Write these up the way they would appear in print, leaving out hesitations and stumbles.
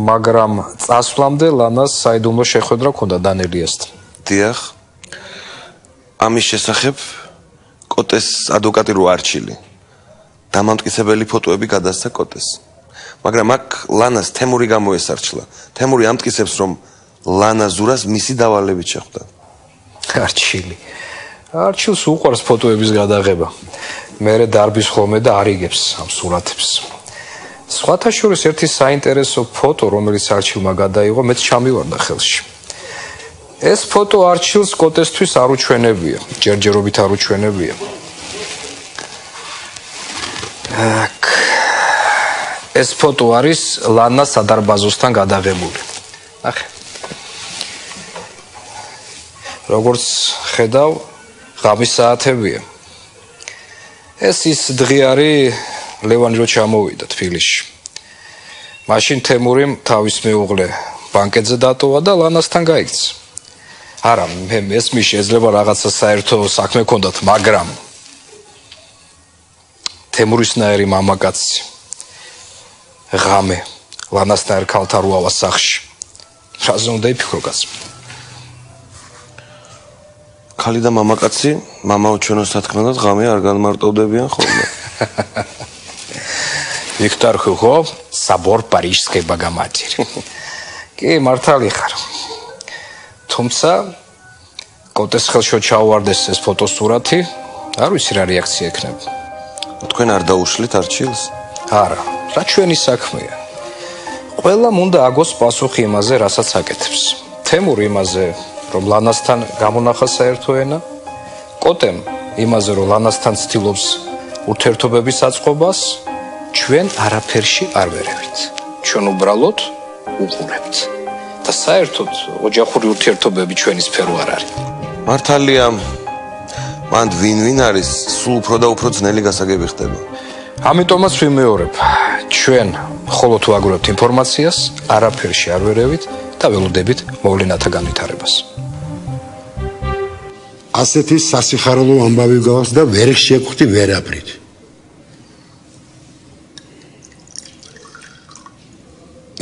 მაგრამ წასვლამდე ლანას საიდუმლო შეხვედრა ჰქონდა დანელიასთან. დიახ. ამის შესახებ კოტეს ადვოკატი რო არჩილი. დამამტკიცებელი ფოტოები გადასცა კოტეს. მაგრამ აქ ლანას თემური გამოესარჩლა. თემური ამტკიცებს, რომ ლანა ზურას მისი დავალებით შეხვდა. არჩილი. არჩილს უყვარს ფოტოების გადაღება. მერე დარბის ხოლმე და არიგებს ამ სურათებს. სხვათა შორის ერთი საინტერესო ფოტო, რომელიც არჩილმა გადაიღო, მეც ჩამივარდა ხელში. ეს ფოტო არჩილს კოტესთვის არ უჩვენებია, ჯერჯერობით არ უჩვენებია. ეს ფოტო არის ლანა სადარბაზოსთან გადაღებული. ნახე. როგორც ხედავ, ღამის საათებია. ეს ის დღე არის ლევანი რო ჩამოვიდა თბილისში. მაშინ თემურიმ თავის მეუღლე ბანკეტზე დატოვა და ლანასთან გაიქცა. არა, მე მესმის შეიძლება რაღაცა საერთო საქმე ჰქონდათ, მაგრამ თემურისნაირი მამაკაცი ღამე ლანასთან ერთ ქალთან რუავა სახლში. რაზე უნდა იფიქრო კაცი? ქალი და მამაკაცი, მამაო ჩვენო სათქმელად ღამე არ განმარტოვდებიან ხოლმე. Виктор Хуго, собор Парижской Богоматери. კი, მართალი ხარ. თუმცა კოტეს ხელში ჩაუვარდეს ეს ფოტოსურათი, არ ვიცი რა რეაქცია ექნება. თქვენ არ დაუშლით არჩილს? არა, რა ჩვენი საქმეა. ყველამ უნდა აგოს პასუხი იმაზე, რასაც აკეთებს. თემურ იმაზე, რომ ლანასთან გამონახა საერთო ენა, კოტემ იმაზე, რომ ლანასთან ცდილობს ურთიერთობების აწყობას, ჩვენ არაფერში არ ვერევით. ჩვენ უბრალოდ უყურებთ. და საერთოდ ოჯახური ურთიერთობები ჩვენი სფერო არ არის. მართალია, მან ვინ არის, სულ უფრო და უფრო ძნელი გასაგები ხდება. ამიტომაც ვიმეორებ, ჩვენ მხოლოდ ვაგროვებთ ინფორმაციას, არაფერში არ ვერევით და ველოდებით მოვლენათა განვითარებას. ასეთი სასიხარულო ამბავი გავს და ვერ შეგხვდი ვერაფრით.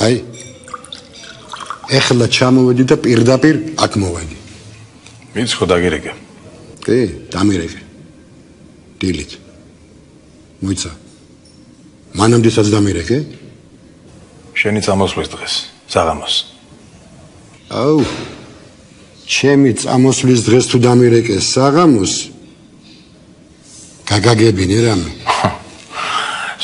აი, ეხლა ჩამოვედი და პირდაპირ აქ მოვედი. მიცხოვ დაგირეკე. კი, დამირეკე. დილით. მოიცა. მანამდესაც დამირეკე? შენი წამოსვლის დღეს, საღამოს. აუ. ჩემი წამოსვლის დღეს თუ დამირეკე საღამოს? გაგაგებინე რამე.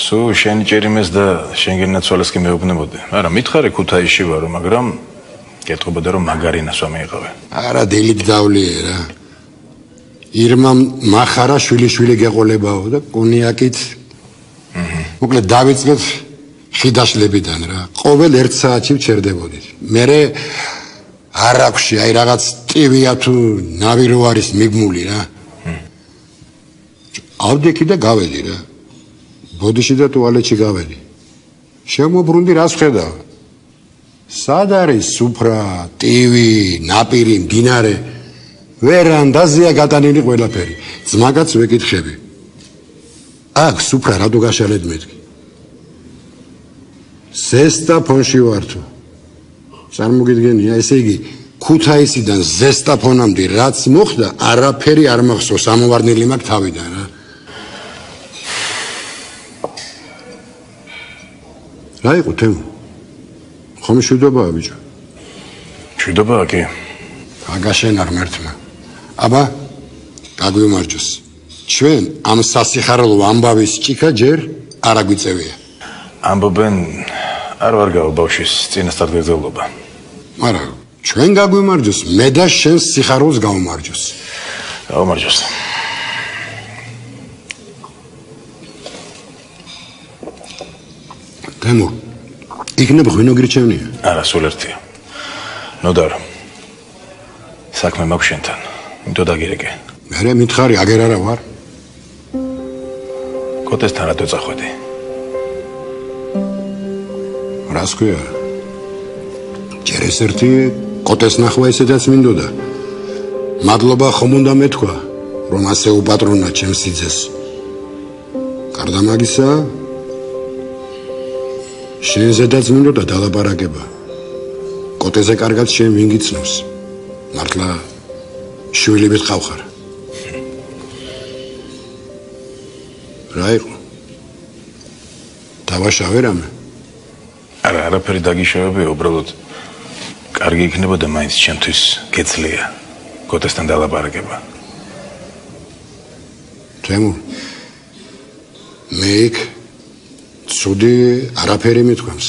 სუ შენი ჭერიმეს და შენგენაცვალეს კი მეუბნებოდი. არა, მითხარე ქუთაისში ვარო, მაგრამ გეტყობოდა რომ მაგარინას ვამეიყავე. არა, დილით დავლიე რა. ირმამ მახარა შვილი გეყოლებაო და კონიაკით. მოკლედ დავიწყეთ ხიდაშლებიდან რა. ყოველ 1 საათში ვჩერდებოდით. მერე არაქვში, აი რაღაც ტივია თუ ნავი რო არის მიგმული რა. ავდექი და გავედი რა. ბოდიში და ტუალეტში გავედი. შემოbrunდი რას ხედავ? სად არის სუფრა, ტივი, ნაპირი, მდინარე? ვერანდაზეა გატანილი ყველაფერი. ძმაკაც ვეკითხები. აქ სუფრა რატო გაშალედ მეთქი? ზესტაფონში ვარ თუ. წარმოგიდგენია, ესე იგი, ქუთაისიდან ზესტაფონამდე რაც მოხდა, არაფერი არ მახსოვს, ამოვარდნილი მაქვს თავიდან რა. რა იყო თემო? ხომ შვიდობაა ბიჭო? შვიდობაა კი. აგაშენ არ მერთმა. აბა, გაგვიმარჯოს. ჩვენ ამ სასიხარულო ამბავის ჭიქა ჯერ არ აგვიწევია. ამბობენ არ ვარ გავა ბავშვის წინასწარ გერძელობა. მაგრამ ჩვენ გაგვიმარჯოს, მე და შენ სიხარულს გავმარჯოს. გავმარჯოს. თემო, იქნებ ღვინო გირჩევნია? არა, სულ ერთია. ნოდარ. საქმე მაქვს შენთან. იმიტომ დაგირეკე. მე მითხარი, აგერ არა ვარ? კოტესთან რატო წახვედი? რას ქვია? ჯერ ეს ერთი კოტეს ნახვა ისედაც მინდოდა. მადლობა ხომ უნდა მეთქვა, რომ ასე უპატრონა ჩემს სიძეს. გარდა მაგისა, შენზედაც მინდოდა დალაპარაკება. კოტეზე კარგად შენ ვინ გიცნობს? მართლა შვილები ხავხარ. რა იყო? დავაშავე რამე? არა, არაფერი დაგიშავებია, უბრალოდ კარგი იქნებოდა მაინც ჩემთვის გეძლია კოტესთან დალაპარაკება. თემურ, მე იქ ცუდი არაფერი მithქვამს.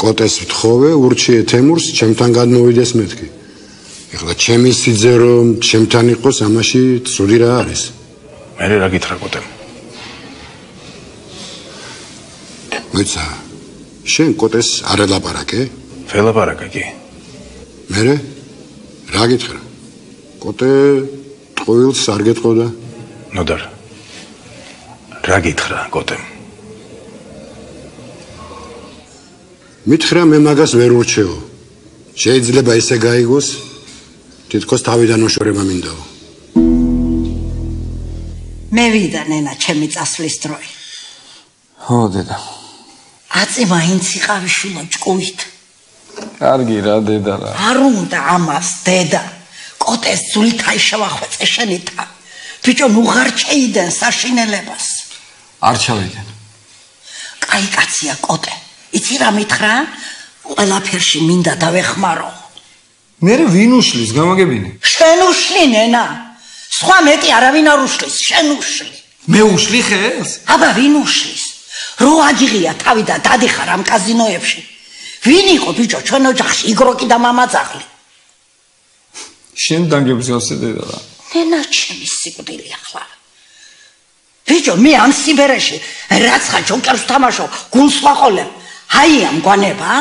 კოტეს ვთხოვე, ურჩიე თემურს, ჩემთან გადმოვიდეს მეთქი. ეხლა ჩემი სიძე რომ ჩემთან იყოს, ამაში ცუდი რა არის? მე რა გითხრა კოტემ? მოიცა, შენ კოტეს არ ელაპარაკე? ველაპარაკა კი. მერე? რა გითხრა? კოტე ტყუილს არ გეტყოდა? ნოდარ. რა გითხრა კოტემ? მითხრა მე მაგას ვერ ურჩეო. შეიძლება ისე გაიგოს, თითქოს თავიდან ოშორება მინდაო. მე ვიდა ნენა ჩემი წასვლის დროი. ხო, დედა. აწი მაინც იყავი შვილო ჭკუით. კარგი რა, დედა რა. არ უნდა ამას, დედა. კოტეს ძულით აიშევახვეწე შენითა. ბიჭო, ნუ ღარ ჩეიდენ საშინელებას. არ ჩავიდენ. კაი კაცია კოტე. იცი რა მითხრა? ყველაფერში მინდა დავეხმარო. მე ვინ უშლის, გამაგებინე? შენ უშლი ნენა. სხვა მეტი არავინ არ უშლის, შენ უშლი. მე უშლი ხელს? აბა ვინ უშლის? რო აგიღია თავი და დადიხარ ამ კაზინოებში. ვინ იყო ბიჭო ჩვენ ოჯახში იგროკი და მამაძაღლი? შენ დაგებზავსე დედა რა. ნენა ჩემი სიკვდილი ახლა. ბიჭო მე ამ სიმღერაში რაც ხა ჯოკერს თამაშობ, გულს ვაყოლებ. აი ამ გვანება?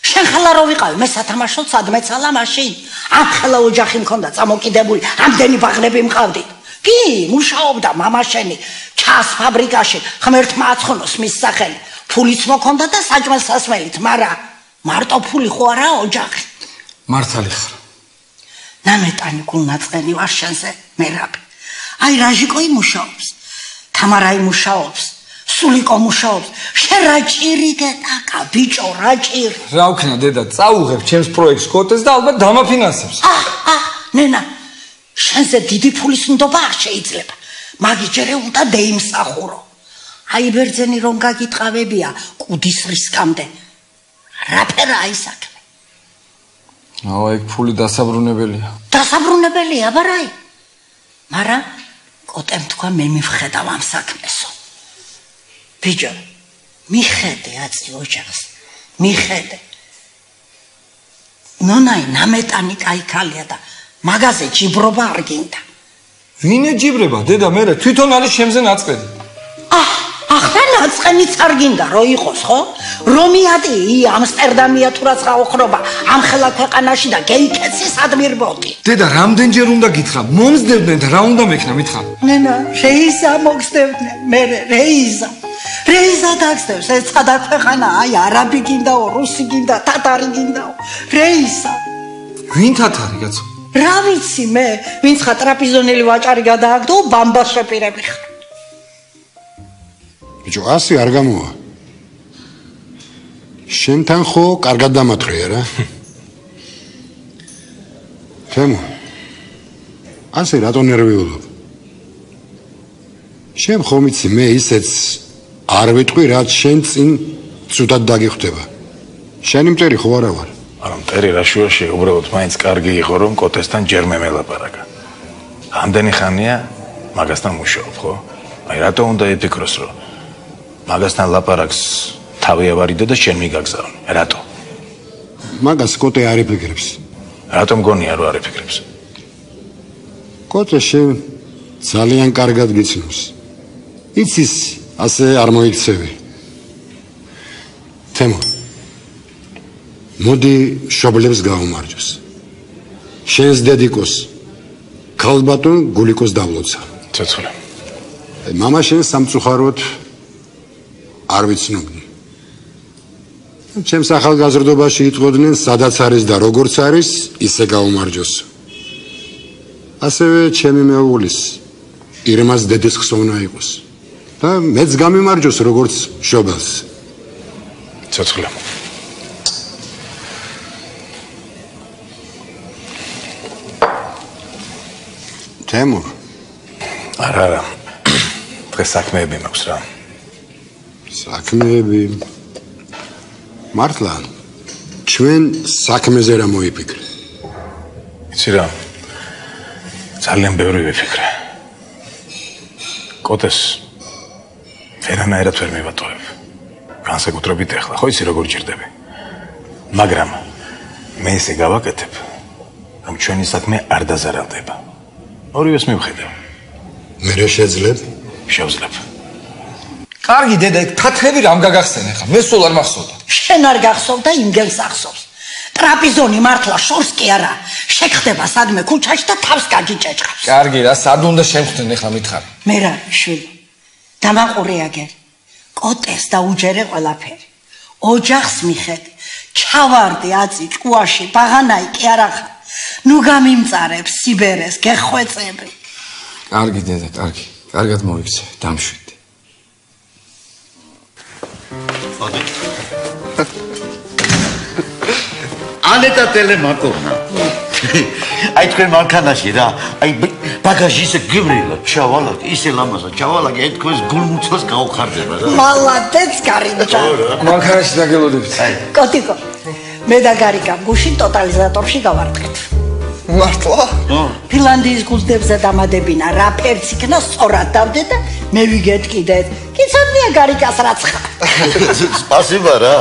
შენ ხალა რო ვიყავი, მე სათამაშოდ სადმეცალა მაშინ. ამ ხელა ოჯახი მქონდა წამოკიდებული, ამდენი ბაღლები მყავდით. კი, მუშაობდა მამა შენი ჩას ფაბრიკაში, ღმერთმა აცხონოს მის სახელი. ფულიც მოქონდა და საჭმელ სასმელით, მაგრამ მარტო ფული ხო არა ოჯახი. მართალი ხარ. ნამეტანი გულნაწყენი ვარ შენზე, მერაბი. აი რაჟიკო იმუშაობს, თამარა იმუშაობს, სულიკო მუშაობს. შენ რა ჭირი დედაკა, ბიჭო, რა ჭირი. რა ვქნა დედა, წაუღებ ჩემს პროექტს კოტეს და ალბათ დამაფინანსებს. ნენა, შენზე დიდი ფულის ნდობა არ შეიძლება. მაგიჯერე უნდა დაიმსახურო. აი ბერძენი რომ გაგიტყავებია კუდის რისკამდე. რაფერა აი საქმე. აუ, ეგ ფული დასაბრუნებელია. დასაბრუნებელია, ბარაი. მაგრამ კოტემ თქვა მე მივხედავ ამ საქმესო. ბიჭო, მიხედე აწი ოჯახს, მიხედე. ნონაი ნამეტანი კაი ქალია და მაგაზე ჯიბრობა არ გინდა. ვინ ეჯიბრება, დედა, მე თვითონ არის შემზე ნაწყედი. ახლა ნაწყენიც არ გინდა რო იყოს, ხო? რომიატი, ამსტერდამია თუ რაც გაოხრობა, ამ ხელა ქვეყანაში და გეიქეცი სადმირბოთი. დედა, რამდენჯერ უნდა გითხრა, მომსდებდნენ და რა უნდა მექნა, მითხარ. ნენა, რეიზა მოგსდებდნენ, მე რეიზა. რეიზა დაგსდევს, ეს ცხადა ქვეყანა, აი არაბი გინდაო, რუსი გინდა, თათარი გინდაო. რეიზა. ვინ თათარი, კაცო? რა ვიცი მე, ვინც ხა ტრაპიზონელი ვაჭარი გადააგდო, ბამბას შეპირები ხარ. ბიჭო, ასე არ გამოვა. შენთან ხო კარგად დამატყრია რა. თემო, ასე რატო ნერვიულობ? შენ ხომ იცი მე ისეც არ ვიტყვი, რაც შენ წინ ცუდად დაგიხვდება. შენი მტერი ხო არა ვარ? არა, მტერი რაშუაშია, უბრალოდ მაინც კარგი იყო რომ კოტესთან ჯერ მე მელაპარაკა. ამდენი ხანია მაგასთან მუშაობ, ხო? აი რატო უნდა იფიქროს რომ მაგასთან ლაპარაკს თავი ავარიდე და შენ მიგაგზავნე. რატო? მაგას კოტე არ იფიქრებს. რატო მგონია რომ არ იფიქრებს? კოტე შენ ძალიან კარგად გიცნობს. იცის, ასე არ მოიქცევი. თემო, მოდი შობლებს გაუმარჯოს. შენს დედიკოს ქალბატონ გულიკოს დავლოცა. ცოცხლე. მამა შენ სამწუხაროდ არ ვიცნობდი. ჩემს ახალგაზრდობაში იტყოდნენ, სადაც არის და როგორც არის, ისე გაუმარჯოს. ასევე ჩემი მეუღლის ირმას დედის ხსოვნა იყოს. და მეც გამიმარჯოს როგორც შობელს. ცოცხლე. თემურ. არა. დღეს საქმეები მაქვს რა. საქმეები. მართლა ჩვენ საქმეზე რა მოიფიქრე? იცი რა. ძალიან ბევრი ვიფიქრე. კოტეს ვერანაირად ვერ მივატოვებ. განსაკუთრებით ახლა, ხო იცი როგორ ჭირდები. მაგრამ მე ისე გავაკეთებ, რომ ჩვენი საქმე არ დაზარალდება. ორივეს მივხედავ. მე შეძლებ? შევძლებ. კარგი დედა, თათრები რამ გაგახსენე ხა? მე სულ არ მახსოვდა. შენ არ გახსოვ და იმგენს ახსოვს. ტრაპიზონი მართლა შორს კი არა. შეგხდება სადმე ქუჩაში და თავს გაჯიჭეჭყავს. კარგი რა, სად უნდა შემხდნენ ახლა მითხარი? მე რა, შვილი. დამაყური აგერ. კოტეს და უჯერე ყველაფერი. ოჯახს მიხედი. ჩავარდი აწი ჭკუაში, ბაღანაი კი არა ხარ. ნუ გამიმწარებ სიბერეს, გეხვეწები. კარგი დედა, კარგი. კარგად მოიქცე, დამშვიდე. ანეტა ტელემაკოვნა. აი თქვენ მანქანაში რა, აი ბაგაჟი ისე გიბრილა, ჩავალაგ, ისე ლამაზა, ჩავალაგ, აი თქვენს გულმუცოს გაუხარდება რა. მალადეც გარინჯა. მანქანაში დაგელოდებით. კოტიკო, მე და გარიკა გუშინ ტოტალიზატორში გავარტყეთ. მართლა? ფილანდიის გულდებზე დამადებინა რა ფერც იქნა სწორად დავდე და მე ვიგეთკიდე. კიცოდნია გარიკას რაც ხარ. სპასიბა რა.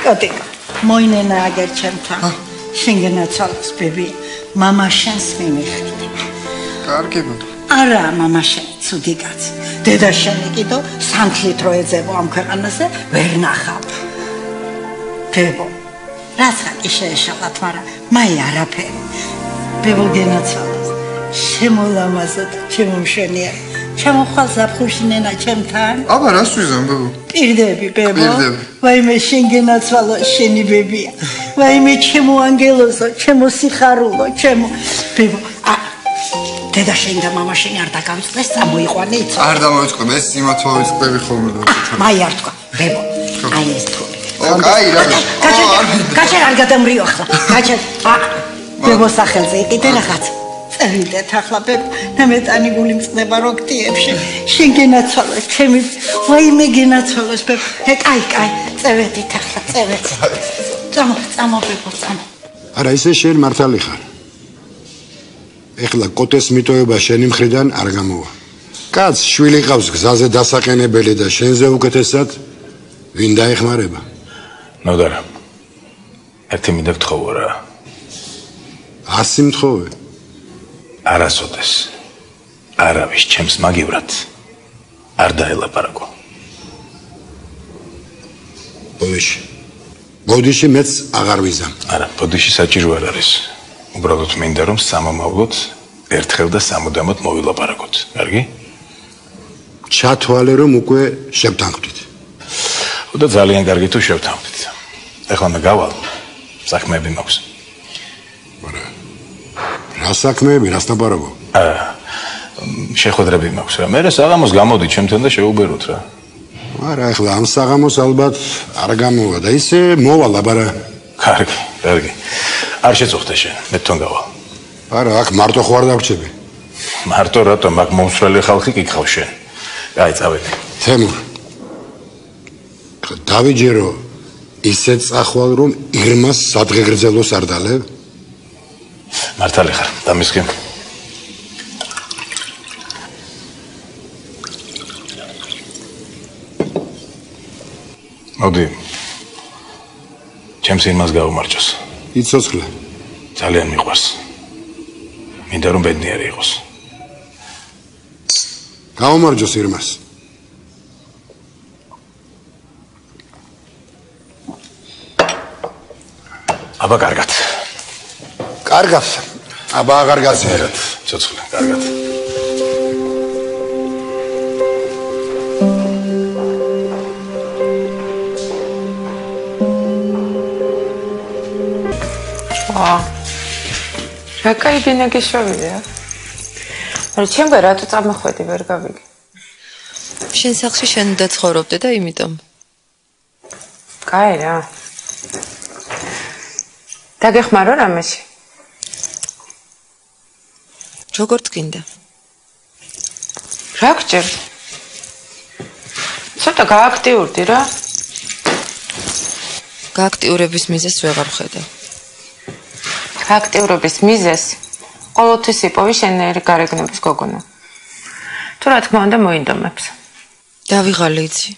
კოტიკო, მოინენა აგერ ჩემთან. შენგენაცალოს ბები, მამა შენს მიმიხდი. კარგი. არა, მამა შენ ცუდი კაცი. დედა შენი კიდო სანთლით რო ეძებო ამ ქვეყანაზე ვერ ნახავ. ბებო, რასაც შეეშალათ, მაგრამ მაი არაფერი. ბებო გენაცალოს. შემოლამაზად, შემომშვენია. ჩემო ხალ ზაფხულშინენა ჩემთან. აბა რას ვიზამ ბებო? პირდები, ბებო. პირდები. ვაიმე შენ გენაცვალო, შენი ბებია. ვაიმე ჩემო ანგელოზო, ჩემო სიხარულო, ჩემო ბებო. დედა შენ და მამა შენი არ დაგავიწყდეს, წამოიყვანე იცო. არ დამოვიწყო, მე სიმათ ვავიწყდები ხოლმე და. მაი არ თქვა, ბებო. აი ეს თუ. აი რა. გაჩერ არ გადამრიო ახლა. გაჩერ. ბებო სახელზე იყიდე რაღაც. წევიდეთ ახლა ბებო. ნამეტანი გული მწყდება როგტიებში. შენ გენაცვალოს, ჩემი ვაიმე გენაცვალოს ბებო. კაი, წევედით ახლა, წევედით. წამო ბებო, წამო. არა, ისე შენ მართალი ხარ. ეხლა კოტეს მიტოვება შენი მხრიდან არ გამოვა. კაც შვილი ყავს გზაზე დასაყენებელი და შენზე უკეთესად ვინ დაეხმარება? ნოდარა. ერთი მინდა გთხოვო რა. 100 მთხოვე. არასოდეს. არავის ჩემს მაგივრად არ დაელაპარაკო. ბოდიში მეც აღარ ვიზამ. არა, ბოდიში საჭირო არ არის. უბრალოდ მინდა რომ სამომავლოდ ერთხელ და სამუდამოდ მოვილაპარაკოთ. კარგი? ჩათვალე რომ უკვე შევთანხმდით. და ძალიან კარგი თუ შევთანხმდით. ეხლა მე გავალ. საქმეები მაქვს. რა საქმეები, რას ლაპარაკო? შეხვედრები მაქვს რა. მე საღამოს გამოდი ჩემთან და შევუბეროთ რა. არა, ეხლა ამ საღამოს ალბათ არ გამოვა და ისე მოვა ლაბარა. კარგი. არ შეწუხდე შენ, მე თვითონ გავალ. არა, აქ მარტო ხო არ დავრჩები. მარტო რატომ, აქ მომსვლელი ხალხი გიქხავ შენ. აი, წავედი. თემურ. დავიჯერო ისე წახვალ რომ ირმას სადღეგრძელოს არ დალევ. მართალი ხარ, დამისხი. მოდი. ჩემს ირმას გაუმარჯოს. იცოცხლე. ძალიან მიყვარს. მინდა რომ ბედნიერი იყოს. გაუმარჯოს ირმას. აბა კარგად. კარგად. აბა აღარ გასიერეთ. ცოცხლე, კარგად. რა კაი ბინაგეშოვია? არა, ჩემგან რატო წამოხვედი ვერ გავიგე. შენ სახლში შენ უნდა ცხოვრობდე და იმიტომ. კაი რა. დაგეხმარო რამეში? როგორც გინდა. რა გჭირ? ცოტა გააქტიურდი რა. გააქტიურების მიზეზს ვეღარ ვხედავ. გააქტიურების მიზეზს ყოველთვის იპოვი შენერი გარეგნობის გოგონა. თუ რა თქმა უნდა მოინდომებს. დავიღალე იცი.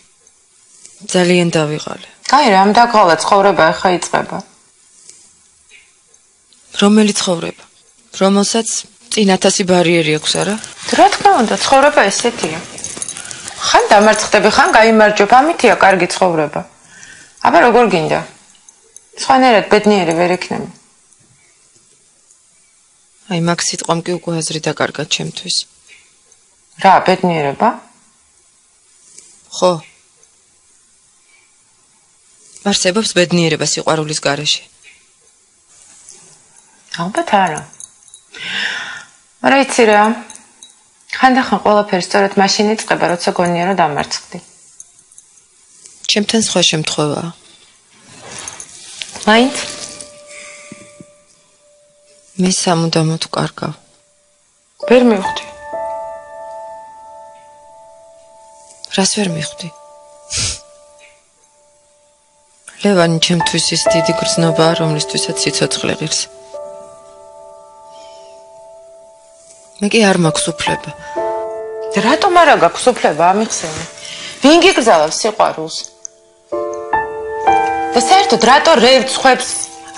ძალიან დავიღალე. კაი რა, ამ დაგღალა ცხოვრება ახლა იწყება. რომელი ცხოვრება? რომელსაც წინ 1000 ბარიერი აქვს არა? რა თქმა უნდა, ცხოვრება ესეთია. ხან დამარცხდები, ხან გაიმარჯვებ, ამითია კარგი ცხოვრება. აბა როგორ გინდა? სხვანაირად ბედნიერი ვერ იქნება. აი მაგ სიტყვამ კი უკვე აზრი დაკარგა ჩემთვის. რა, ბედნიერება? ხო. არსებობს ბედნიერება სიყვარულის გარეშე. ალბათ არა. მაგრამ იცი რა, ხანდახან ყველაფერი სწორედ მაშინ იწყება, როცა გონია რომ დამარცხდი. ჩემთან სხვა შემთხვევაა. მაინც? მე სამუდამოდ ვკარგავ. ვერ მივხვდი. რას ვერ მივხვდი? ლევანი ჩემთვის ის დიდი გრძნობაა, რომლისთვისაც სიცოცხლე ღირს. მე კი არ მაქვს უფლება. რატომ არა გაქვს უფლება ამიხსენე? ვინ გიგზავნის სიყვარულს? და საერთოდ რატო რევრ ხვებს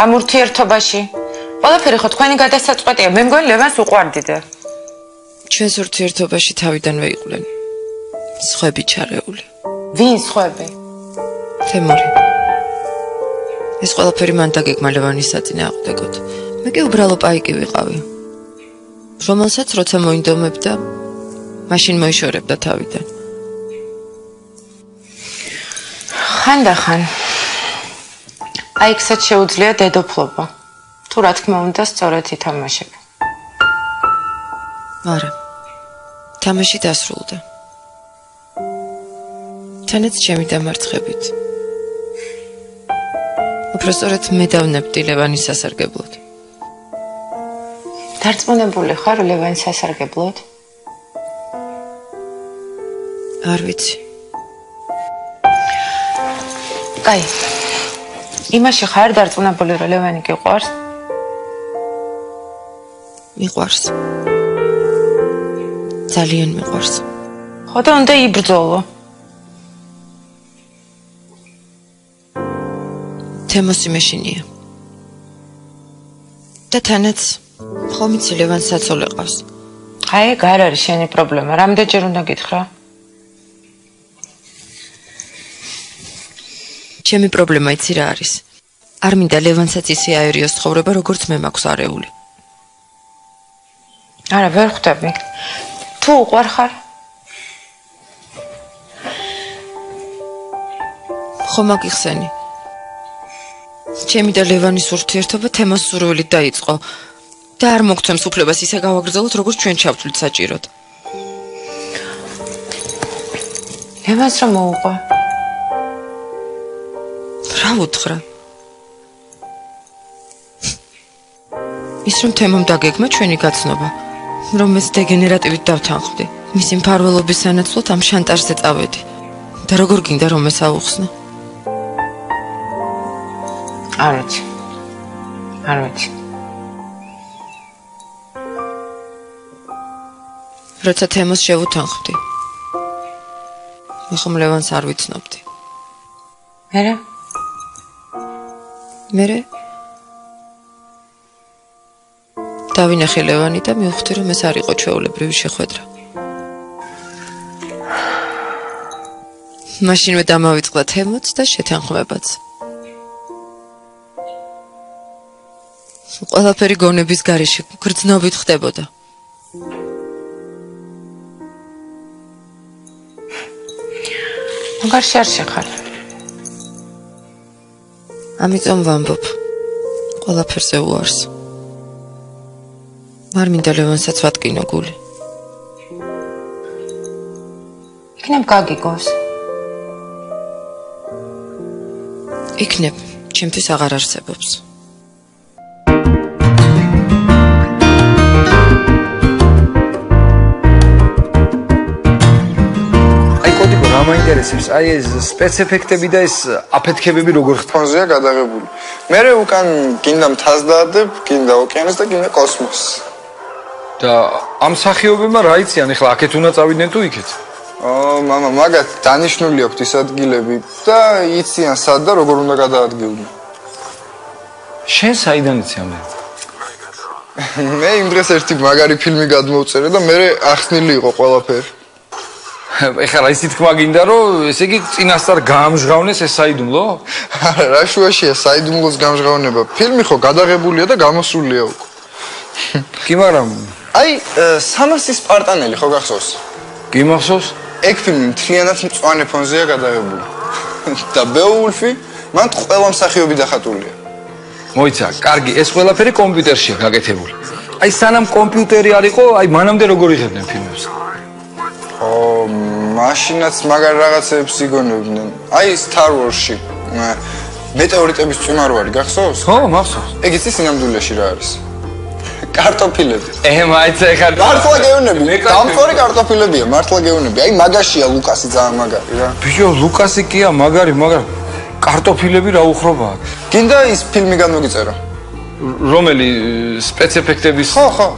ამ ურთიერთობაში? ყველაფერი ხო თქვენი გადასაწყვეტია. მე მგონი ლევანს უყვარდიდე. ჩვენს ურთიერთობაში თავიდანვე იყვნენ სხვები ჩარეული. ვინ სხვები? თემური. ეს ყველაფერი მან დაგეგმა ლევანის საწინააღმდეგოდ. მე კი უბრალო პაიკი ვიყავი. რომელსაც როცა მოინდომებდა, მაშინ მოიშორებდა თავიდან. ხანდახან პაიკსაც შეუძლია დედოფლობა. თუ რა თქმა უნდა, სწორედ ითამაშებ. არა. თამაში დასრულდა. თანაც ჩემი დამარცხებით. უბრალოდ მე დავნებდი ლევანის სასარგებლოდ. დარწმუნებული ხარ ლევანის სასარგებლოდ? არ ვიცი. კაი. იმაში ხარ დარწმუნებული რომ ლევანი გიყვარს? მიყვარს. ძალიან მიყვარს. ხო და უნდა იბრძოლო. თემოსი მეშინია. და თანაც ხომ იცი ლევანს საცოლე ყავს. აი, არ არის შენი პრობლემა. რამდენჯერ უნდა გითხრა? ჩემი პრობლემა იცი რა არის? არ მინდა ლევანსაც ისე აერიოს ცხოვრება, როგორც მე მაქვს არეული. არა, ვერ ხვდები. თუ უყვარ ხარ? ხომ აგიხსენი? ჩემი და ლევანის ურთიერთობა თემოს სურვილით დაიწყო და არ მოგცემს უფლებას ისე გავაგრძელოთ, როგორც ჩვენ ჩავთვლით საჭიროდ. ლევანს რა მოუყვა? რა უთხრა? ის რომ თემომ დაგეგმა ჩვენი გაცნობა, რომ ეს დეგენერატივით დავთანხმდი. მისი მფარველობის სანაცვლოდ ამ შანტაჟზე წავედი. და როგორ გინდა რომ ეს აუხსნა? არ ვიცი. არ ვიცი. როცა თემოს შევუთანხმდი. მე ხომ ლევანს არ ვიცნობდი. მერე? მერე? დავინახე ლევანი და მივხვდი რომ ეს არ იყო ჩვეულებრივი შეხვედრა. მაშინვე დამავიწყდა თემოც და შეთანხმებაც. ყველაფერი გონების გარეშე გრძნობით ხდებოდა. მაგარში არ შეხარ. ამიტომ ვამბობ, ყველაფერზე უარს. არ მინდა ლევანსაც ვატკინო გული. იქნებ გაგიგოს. იქნებ, ჩემთვის აღარ არსებობს. რა მაინტერესებს? აი ეს სპეცეფექტები და ეს აფეთქებები როგორ ხტონზეა გადაღებული. მერე უკან გინდა მთას დაადებ, გინდა ოკეანეს და გინდა კოსმოსს. და ამ სახიობებმა რა იციან? ეხლა აქეთ უნდა წავიდნენ თუ იქეთ? მამა, მაგათ დანიშნული აქვს ის ადგილები და იციან სად და როგორ უნდა გადაადგილდნენ. შენ საიდან იცი ამდენ? მე იმ დღეს ერთი მაგარი ფილმი გადმოვწერე და მერე ახსნილი იყო ყველაფერი. ეხლა რა ისი თქმა გინდა რომ ესე იგი წინასწარ გაამჟღავნეს ეს საიდუმლო? არა, რა შუაშია საიდუმლოს გამჟღავნება. ფილმი ხო გადაღებულია და გამოსულია უკვე. კი, მაგრამ აი 300 სპარტანელი ხო გახსოვს? კი მახსოვს? ეგ ფილმი მთლიანად მწვანე ფონზეა გადაღებული. და ბეოვულფი მან ყველა მსახიობი დახატულია. მოიცა, კარგი, ეს ყველაფერი კომპიუტერშია გაკეთებული. აი სანამ კომპიუტერი არ იყო, აი მანამდე როგორ იღებდნენ ფილმებს? მაშინაც მაგარ რაღაცებს იგონებდნენ. აი Star Wars-ში მეტეორიტების წვიმარვარი გახსოვს? ხო, მახსოვს. ეგ იცი სინამდვილეში რა არის? კარტოფილები. მაიცა ეხლა მართლა გეუნები. დამწორი კარტოფილებია, მართლა გეუნები. აი მაგაშია ლუკასი ძალიან მაგარი რა. ბიჭო, ლუკასი კია მაგარი, მაგრამ კარტოფილები რა უხრობაა? გინდა ის ფილმი გამოგიწერა? რომელი სპეცეფექტების? ხო.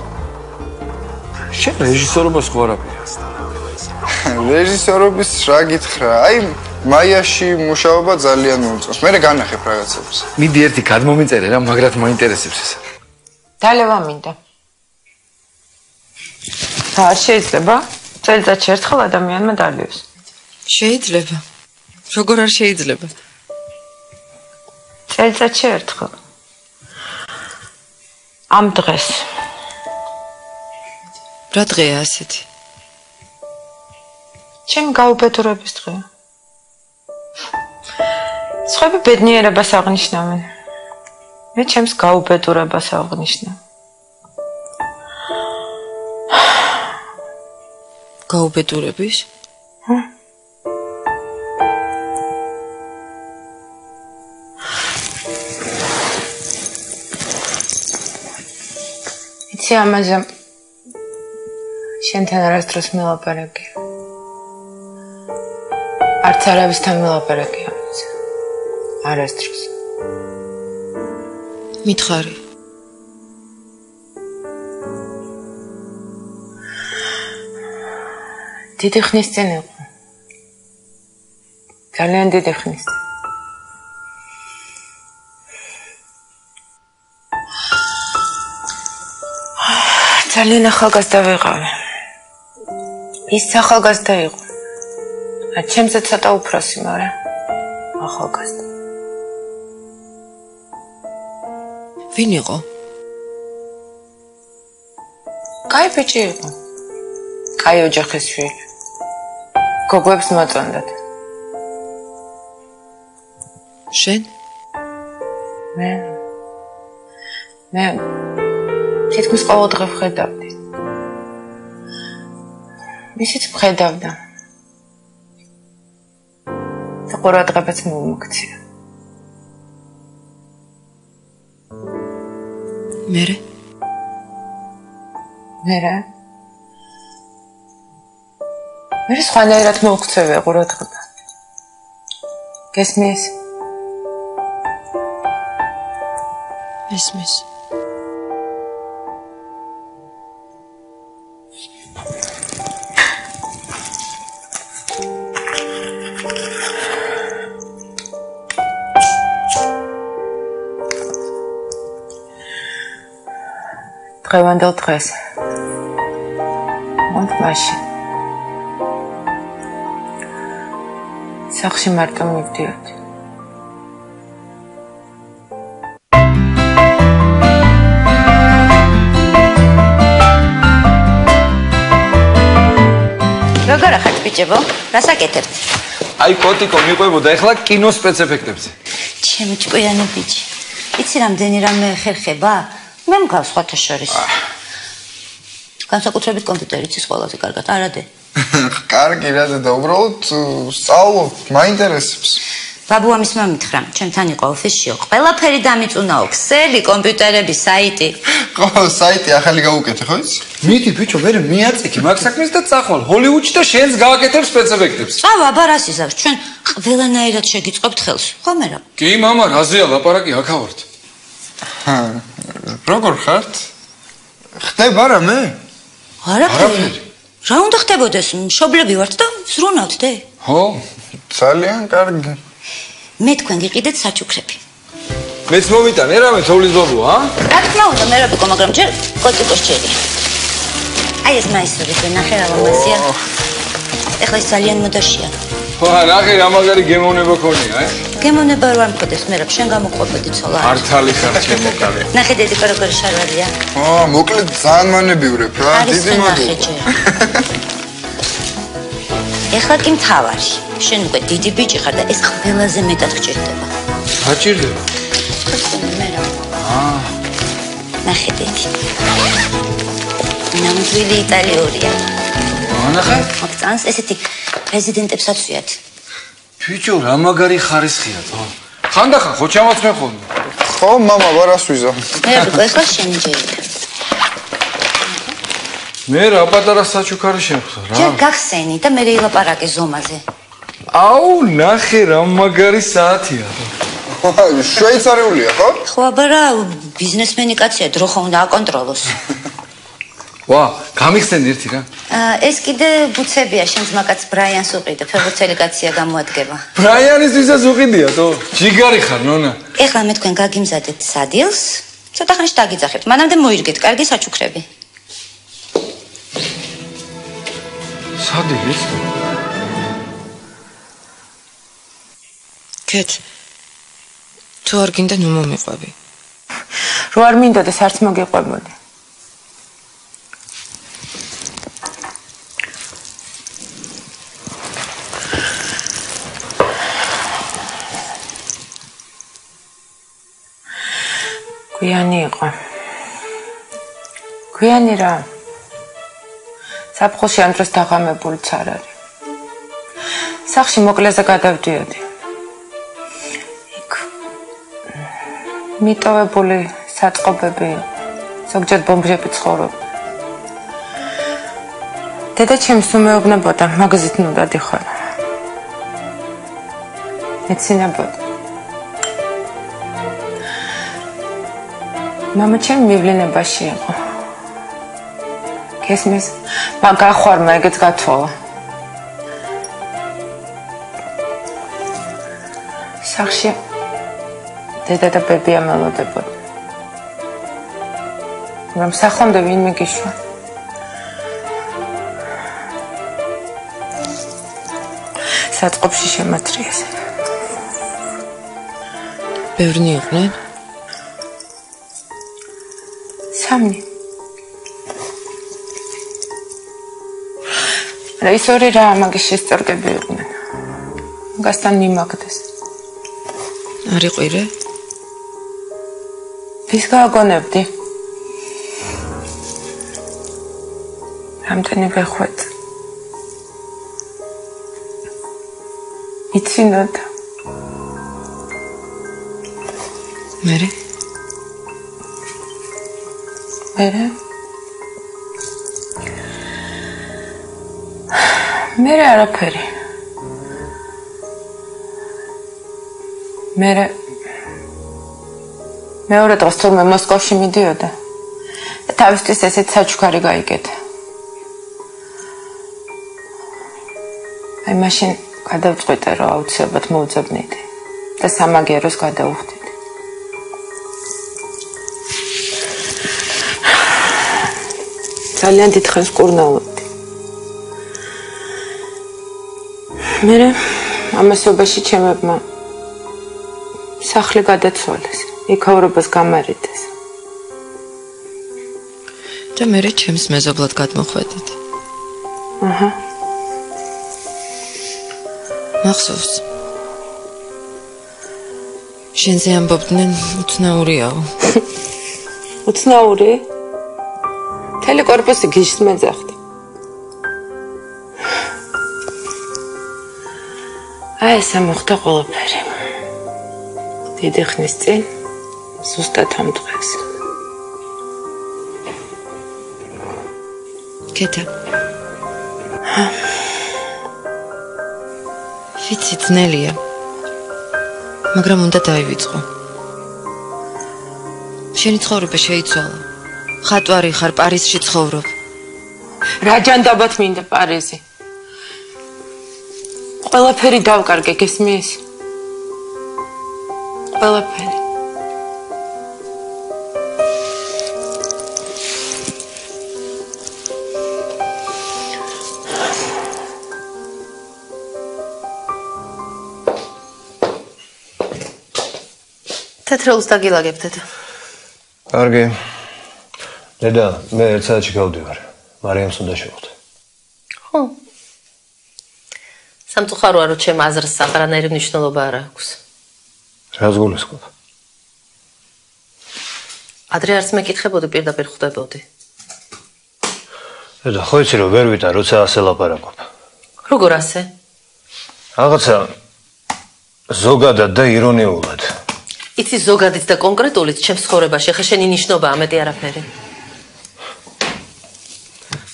შენ რეჟისორობას ხო არაფერი? რეჟისორობის რა გითხრა? აი მაიაში მუშაობა ძალიან მომწონს. მე განახებ რაღაცებს. მიდი ერთი გადმომიწერე რა, მაგრად მაინტერესებს ეს. დალევა მინდა. არ შეიძლება? წელიწადში ერთხელ ადამიანმა დალევს. შეიძლება. როგორ არ შეიძლება? წელიწადში ერთხელ. ამ დღეს. რა დღეა ასეთი? ჩემი გაუბედურების დღეა. სხვები ბედნიერებას აღნიშნავენ. მე ჩემს გაუბედურებას აღნიშნავ. გაუბედურების? იცი ამაზე შენთან არასდროს მელაპარაკე. არც არავისთან მელაპარაკე ამაზე. არასდროს. მითხარი. დიდი ხნის წინ იყო. ძალიან დიდი ხნის წინ. ძალიან ახალგაზრდა ვიყავი. ის ახალგაზრდა იყო. ჩემზე ცოტა უფროსი, მაგრამ ახალგაზრდა. ვინ იყო? კაი ბიჭი იყო. კაი ოჯახის შვილი. გოგოებს მოწონდათ. შენ? მე თითქმის ყოველდღე ვხედავდი. ისიც ვხედავდა. და ყურადღებაც მომაქცია. მერე? მერე სხვანაირად მოვქცევია ყურადღება. გესმის? ესმის. დღევანდელ დღეს. მოდ მაშინ. სახში მარტო მივდიოდი. როგორ ახართ ბიჭებო? რას აკეთებთ? აი კოტიკო მიყვებოდა ეხლა კინო სპეცეფექტებზე. ჩემი ჭკვიანი ბიჭი. იცი რამდენი რამე ხერხება? მე მგავს სხვათა შორის. განსაკუთრებით კომპიუტერიც ის ყველაზე კარგად არადე. კარგი რაზე და უბრალოდ სწავლობ, მაინტერესებს. ბაბუამისმა მითხრა, ჩემთან იყო ოფისშიო, ყველაფერი დამიწუნაო, ქსელი, კომპიუტერები, საიტი. ხო, საიტი ახალი გავუკეთე, ხო იცი? მიდი ბიჭო, მე მიაწიქი მაგ საქმეს და წახვალ ჰოლივუდში და შენს გააკეთებ სპეცეფექტებს. წავა, აბა რას იზავს? ჩვენ ყველანაირად შეგიწყობთ ხელს. ხო მერა? კი, мама, რაზეა ლაპარაკი აქავართ. როგორ ხართ? ხდება რა მე? არაფერი. რა უნდა ხდებოდეს? მშობლები ვართ და ზრუნავთ. ხო, ძალიან კარგი. მე თქვენ გიყიდეთ საჩუქრები. მეც მომიტანე რამე თოვლის ბაბუა, რა თქმა უნდა, მე რა ვიყო, მაგრამ ჯერ კოწიკოს ჩერი. აი ეს მაისურის ნახე რა ლამაზია. ეხლა ის ძალიან მოდაშია. ხო, ნახე რა მაგარი გემოვნება ქონია, გემოვნება რო არ მქონდეს, მე რა შენ გამოყვებოდი ცოლა. მართალი ხარ ჩემო კალე. ნახე დედი როგორი შარვარია. ო, მოკლედ ძალიან მანებიურებ რა, დიდი მადლობა. ეხლა კი მთავარი. შენ უკვე დიდი ბიჭი ხარ და ეს ყველაზე მეტად გჭირდება. საჭირდება. ნახე დედი. ნამდვილი იტალიურია. ნახე? აქცანს ესეთი პრეზიდენტებსაც ვიათ. ბიჭო, რა მაგარი ხარისხია, ხო? ხანდახან ხო ჩამაც მე ხოლმე. ხო, мама, ვარას ვიზა. მე ეხლა შენ ჯერია. მე რა პატარა საჩუქარი შემხსა რა. ჯერ გახსენი და მე ილაპარაკე ზომაზე. აუ, ნახე რა მაგარი საათია. შვეიცარიულია, ხო? ხო, აბა რა ბიზნესმენი კაცია, დრო ხომ უნდა აკონტროლოს. ვა, გამიხსენ ერთი რა. ეს კიდე ბუცებია, შენ ძმაკაც ბრაიანს უყიდე, ფეხბურთელი კაცია გამოადგება. ბრაიანისთვისაც უყიდია, თო? ჯიგარი ხარ, ნონა. ეხლა მე თქვენ გაგიმზადეთ სადილს, ცოტა ხანში დაგიძახებთ, მანამდე მოირგეთ, კარგი საჩუქრები. სადილს? კეთ. თუ არ გინდა ნუ მომიყვები. რო არ მინდოდეს არც მოგიყვებოდი. გვიანი იყო. გვიანი რა. საფხულში ამ დროს დაღამებულიც არ არის. სახლში მოკლეზე გადავდიოდი. მიტოვებული საწყობები, ზოგჯერ ბომბები ცხოვრობ. დედა ჩემს უმეუბნებოდა, მაგაზით ნუ დადიხარ. ეცინებოდა. მამა ჩემი მივლინებაში იყო. გესმის, მაგახვარმა ეგეც გათხოვა. სახში დედა და ბები ამელოდებოდა. რომ სახლამდე ვინმე გიშვა. საწყობში შემათრიეს. ბევრნი იყვნენ? სამი. რა ის ორი რა მაგის შესწორგები იყვნენ. მაგასთან მიმაგდეს. არ იყვირე? ვის გააგონებდი? რამდენი ვეხვეწ. იცინოდა. მერე? მერე არაფერი. მეორე დღეს თურმე მოსკოვში მიდიოდა და თავისთვის ესეთ საჩუქარი გაიგეთა. აი მაშინ გადავწყვიტე რომ აუცილებლად მოვძებნიდი და სამაგიეროს გადავუხდიდი. ძალიან დიდხანს კურნალობდი. მერე ამასობაში ჩემებმა სახლი გადაცვალეს, იქაურობას გამარიდეს. და მერე ჩემს მეზობლად გადმოხვედით. აჰა. მახსოვს. შენზე ამბობდნენ უცნაურიაო. უცნაური? მთელი კორპუსი გიშს მეძახდა. აი ესა მოხდა ყველაფერი. დიდი ხნის წინ ზუსტად ამ დღეს. კეთა. ვიცი ძნელია. მაგრამ უნდა დაივიწყო. შენი ცხოვრება შეიცვალა. ხატვარი ხარ, პარიზში ცხოვრობ. რა ჯანდაბათ მინდა პარიზი. ყველაფერი დავკარგე, გესმის? ყველაფერი. თეთრეულს დაგილაგებ, დედა. კარგი. დედა, მე ერთ საათში გავდივარ. მარიამს უნდა შევხვდე. ხო. სამწუხაროა, რომ ჩემ აზრს აღარანაირი მნიშვნელობა არ აქვს. რას გულისხმობ? ადრე არც მეკითხებოდი, პირდაპირ ხვდებოდი. დედა, ხო იცი რომ ვერ ვიტან, როცა ასე ლაპარაკობ. როგორ ასე? რაღაცა ზოგადად და ირონიულად. იცი ზოგადიც და კონკრეტულიც ჩემს ცხოვრებაში ხე შენი ნიშნობა ამეტი არაფერი.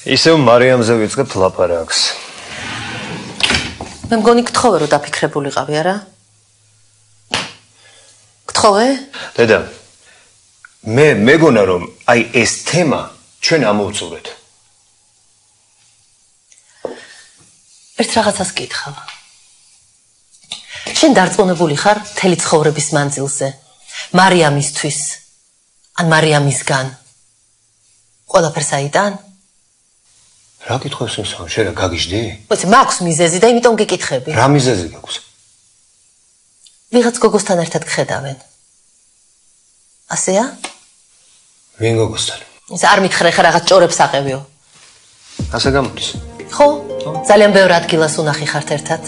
ისევ მარიამზე ვიწყებთ ლაპარაკს. მე მგონი გთხოვე რომ დაფიქრებულიყავი, არა? გთხოვე? დედა, მე მეგონა რომ აი ეს თემა ჩვენ ამოვწურეთ. ერთ რაღაცას გითხავ. შენ დარწმუნებული ხარ მთელი ცხოვრების მანძილზე მარიამისთვის ან მარიამისგან ყველაფერს აიტან? რა გითხოს ისო, შენ რა გაგიჟდი? მოიცი, მაქვს მიზეზი და იმიტომ გიკითხები. რა მიზეზი გაქვს? ვიღაც გოგოსთან ერთად გხედავენ. ასეა? ვინ გოგოსთან? ის არ მითხრე ხა რაღაც ჭორებს აყევიო. ასე გამოდის. ხო? ძალიან ბევრ ადგილას უნახი ხართ ერთად.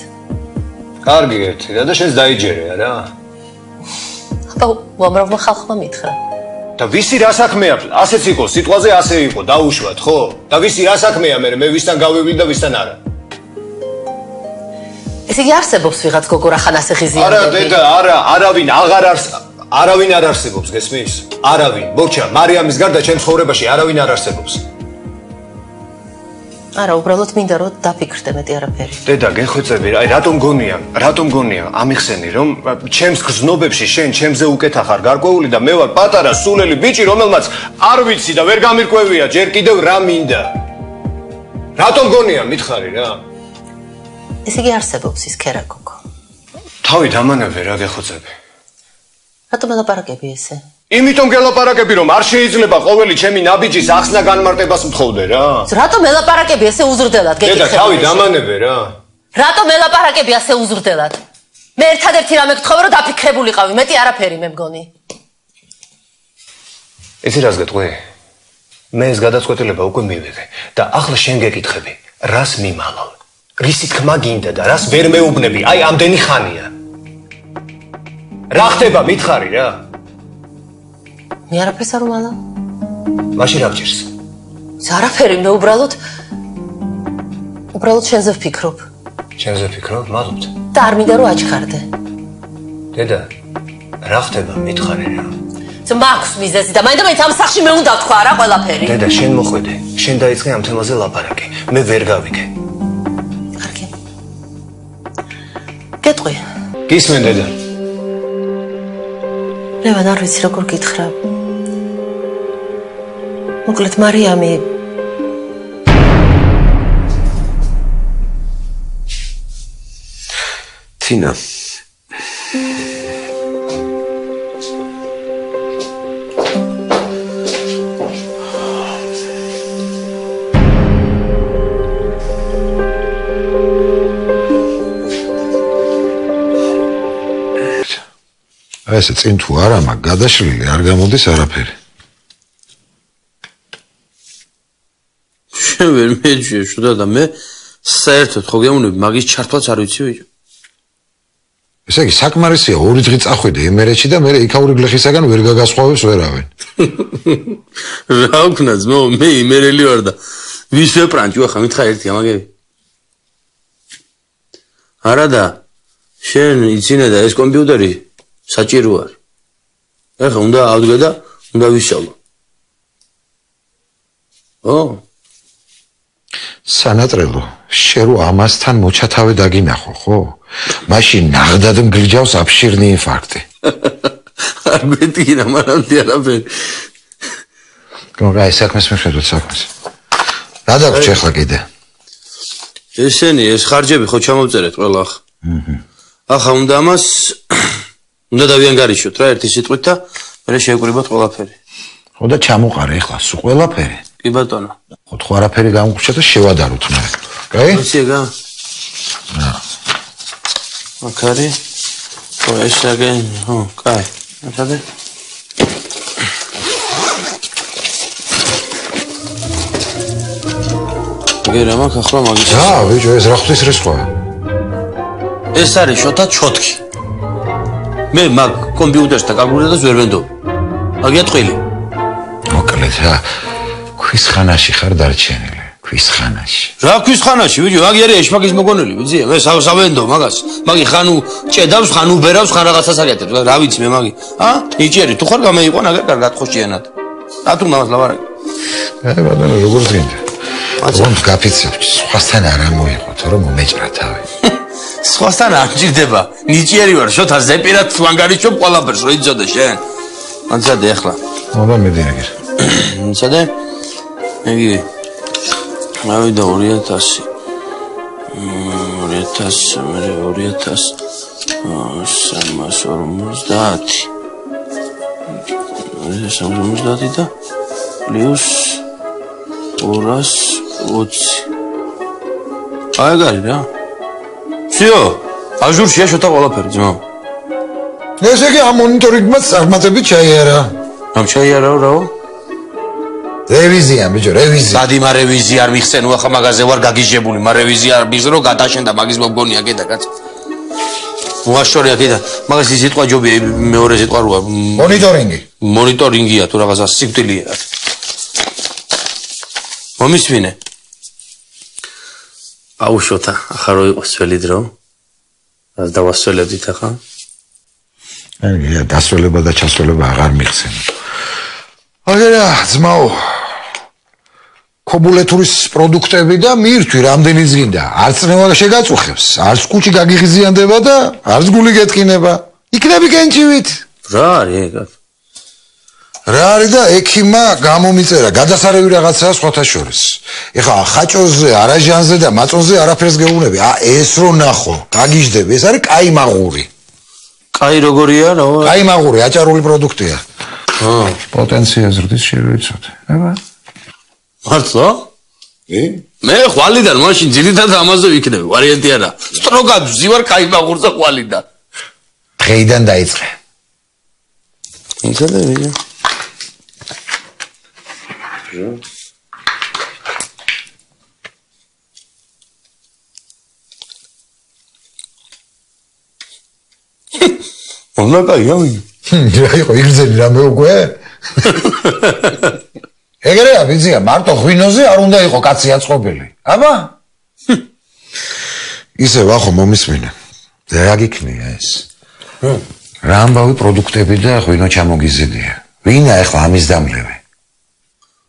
კარგი ერთი და შენს დაიჯერე, არა? აბა, უამრავმა ხალხმა მითხრა. და ვისი რა საქმეა? ასეც იყო, სიტყვაზე ასე იყო, დაუშვათ, ხო? და ვისი რა საქმეა მე ვისთან გავივლი და ვისთან არა? ესე იგი არსებობს ვიღაც გოგო რახან ასე ღიზიანები? არა, დედა, არა, არავინ არ არსებობს, გესმის? არავინ. მორჩა, მარიამის გარდა ჩემ ცხოვრებაში არავინ არ არსებობს. არა, უბრალოდ მინდა რომ დაფიქრდე მეტი არაფერი. დედა, გეხვეწები, აი რატომ გონია ამიხსენი რომ ჩემს გრძნობებში შენ ჩემზე უკეთა ხარ გარკვეული და მე ვარ პატარა სულელი ბიჭი, რომელმაც არ ვიცი და ვერ გამირკვევია ჯერ კიდევ რა მინდა. რატომ გონია, მითხარი რა? ესე იგი არსებობს ის ქერა გოგო. თავი დამანავე რა გეხვეწები. რატომ ელაპარაკები ესე? იმიტომ გელაპარაკები რომ არ შეიძლება ყოველი ჩემი ნაბიჯის ახსნა განმარტებას მთხოვდე რა. რატომ ელაპარაკები ესე უზრდელად? დედა, თავი დამანავე რა. რატომ ელაპარაკები ასე უზრდელად? მე ერთადერთი რამე გთხოვე რომ დაფიქრებულიყავი, მეტი არაფერი მე მგონი. იცი რას გეტყვი? მე ეს გადაწყვეტილება უკვე მივიღე და ახლა შენ გეკითხები, რას მიმალავ? რისი თქმა გინდა და რას ვერ მეუბნები? აი ამდენი ხანია. რა ხდება, მითხარი რა? მე არაფერს არ უმალავ. მაშინ რა გჭირს? არაფერი, მე უბრალოდ შენზე ვფიქრობ. შენზე ვფიქრობ, მადლობთ. და არ მინდა რომ აჩქარდე. დედა, რა ხდება, მითხარი რა? მაქვს მიზეზი და მაინდა-მაინც ამ სახში მე უნდა თქვა რა ყველაფერი. დედა, შენ მოხვედე. შენ დაიწყე ამ თემაზე ლაპარაკი. მე ვერ გავიგე. კარგი. გეტყვი. გისმენ დედა. ლევან, არ ვიცი როგორ გითხრა. მოკლედ მარიამი თინა ესე წინ თუ არა მაგ გადაშლილი არ გამოდის არაფერი. შენ ვერ მეჯვიე შუდა და მე საერთოდ ხო გემოვნები მაგის ჩართვაც არ ვიცი ვიჯო. ესე იგი საკმარისია ორი დღე წახვიდე ემერეთში და მე იქაური გლეხისაგან ვერ გაგასხვავებს ვერავენ. რა ვქნა ძმო, მე იმერელი ვარ და ვის ვეპრანჭი ახლა მითხარ ერთი ამაგები. არა და შენ იცინე და ეს კომპიუტერი საჭირო არ. ეხლა უნდა ავდგე და უნდა ვისწავლო. სანატრელო, შენ რო ამასთან მოჩათავე დაგინახო, ხო? მაშინ ნაღდად მგრიჯავს აფშირნი ინფარქტი. არ გვეტინა, მანამდე არაფერი. გოგა, საქმეს მიხედოთ საქმეს. რა დაგვრჩი ახლა კიდე? ესენი, ეს ხარჯები ხო ჩამოვწერეთ ყველა ახ. ახლა უნდა ამას უნდა დავიანგარიშოთ რა ერთი სიტყვით და მე შევკრიბოთ ყველაფერი. ხო და ჩამოყარე ახლა სულ ყველაფერი. კი ბატონო. ხო თუ არაფერი გამგვიჩა და შევადაროთ მე. კაი? ისეგა. აკარი. ხო ეს აგენ, ხო, კაი. ათადე. გერა მაგ ახლა მაგის. ბიჭო, ეს რა ხვდის რისხვა? ეს არის შოთა ჩოთკი. მე მაგ კომპიუტერს და კალკულატორს ვერ ვენდობ. მაგია ტყილი. მოკლედ რა. ქვის ხანაში ხარ დარჩენილი. ქვის ხანაში. რა ქვის ხანაში, ბიჭო, მაგ არის ეშმაკის მოგონელი, ვიცი? მე სავენდო მაგას. მაგი ხანუ ჭედავს, ხანუ ბერავს, ხან რაღაცას აკეთებს. რა ვიცი მე მაგი? ნიჭიერი, თუ ხარ გამეიყვან, აგერ კარგად ხოშიანად. რატომ ამას ლავარაკი? ბატონო, როგორ გინდა? რომ გაფიცებ, სხვასთან არ მოიყოთ, რომ მომეჭრა თავი. სხვასთან არ ჭირდება. ნიჭიერი ვარ, შოთა ზეპირად თუ ანგარიშობ ყველაფერს, რო იცოდე შენ. ანცადე ახლა. მოდა მედინაგერ. ანცადე? იგი რავი და 2000 მე 2350 350 და პლუს 220 აი გარი რა всё აჟურშია შოთა ყველაფერი ძმა ესე იგი ამ მონიტორინგმა წარმატებით ჩაიარა ამ ჩაიარაო რაო რევიზია ბიჭო რევიზია დადი მა რევიზია არ მიხსენო ახლა მაგაზე ვარ გაგიჟებული მა რევიზია არ მიხსენო გადაშენდა მაგის მომგონია კიდე კაც მოაშორია კიდე მაგას ის სიტყვა ჯობია მეორე სიტყვა როა მონიტორინგია თუ რაღაცა სიკვდილია მომისმინე აუშოთა ახლა რო იყოს ძველი დრო ას დავასწოლებდით ახლა აი დასწოლება და ჩასწოლება აღარ მიხსენო აგერა ძმაო ქობულეთურის პროდუქტები და მირთვი რამდენიც გინდა არც ნევა შეგაწუხებს არც კუჭი გაგიღიზიანდება და არც გული გეტკინება იქნები კენჭივით რა არის ეგ რა არის და ექიმა გამომიწერა გადასარევი რაღაცაა სხვათა შორის ეხლა ხაჭოზე არაჟანზე და მაწონზე არაფერს გეუბნები ეს რო ნახო გაგიჟდები ეს არის კაი მაღური კაი როგორია რა კაი მაღური აჭარული პროდუქტია პოტენცია ზრდის შევიცოთ აბა მართლა? მე ხვალიდან მაშინ ძირითადად ამაზე ვიქნები, ვარიანტი არა. სტროგად ვზივარ კაი მაღურზე ხვალიდან. დღეიდან დაიწყე. იცოდე ვიღა? უნდა კაია ვინ? რა იყო იგრძელი რამე უკვე? ეგრეა ვიცია მარტო ღვინოზე არ უნდა იყო კაცი აწყობილი აბა ისე ვახო მომისმინე რა გიქნია ეს რა ამბავი პროდუქტები და ღვინო ჩამოგიზიდია ვინა ახლა ამის დამლევი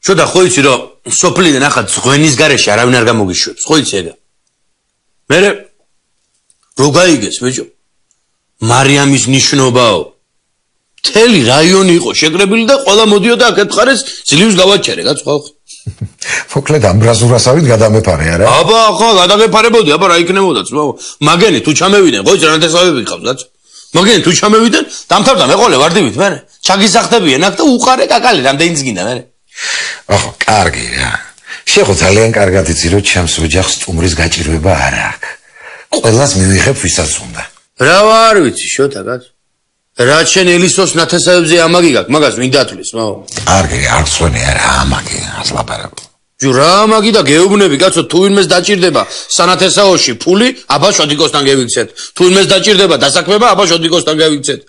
შოდა ხო იცი რომ სოფლიდან ახლა ღვინის გარეშე არავინ არ გამოგიშვებს ხო იცი ეგა მე რო გაიგეს ბიჭო მარიამის ნიშნობაო მთელი რაიონი იყო შეკრებილი და ყველა მოდიოდა აქეთ მხარეს ძლივს გავაჩერე კაცო მოკლედ ამბრაზურასავით გადამეფარე არა აბა ხო გადაგეფარებოდი აბა რა იქნებოდა ძმაო მაგენი თუ ჩამევიდნენ ხო იცი რანთესავები გყავს კაცო მაგენი თუ ჩამევიდნენ დამთავრდა მეყოლე ვარდივით მე ჩაგისახდებიან აქ და უყარე კაკალი რამდენიც გინდა მე ახო კარგი რა შეხო ძალიან კარგად იცი რომ ჩემს ოჯახს სტუმრის გაჭირვება არ აქვს ყველას მივიღებ ვისაც უნდა რა ვარ ვიცი შოთა კაცო რა შენ ელისოს ნათესავებზე ამაგი გაქვს მაგას ვინ დათვლის მაო კარგი არ ხსვენი არა ამაგი ასლაპარაკო ჯო რა ამაგი და გეუბნები კაცო თუ ვინმეს დაჭირდება სანათესაოში ფული აბა შოდიკოსთან გევიქცეთ თუ ვინმეს დაჭირდება დასაქმება აბა შოდიკოსთან გევიქცეთ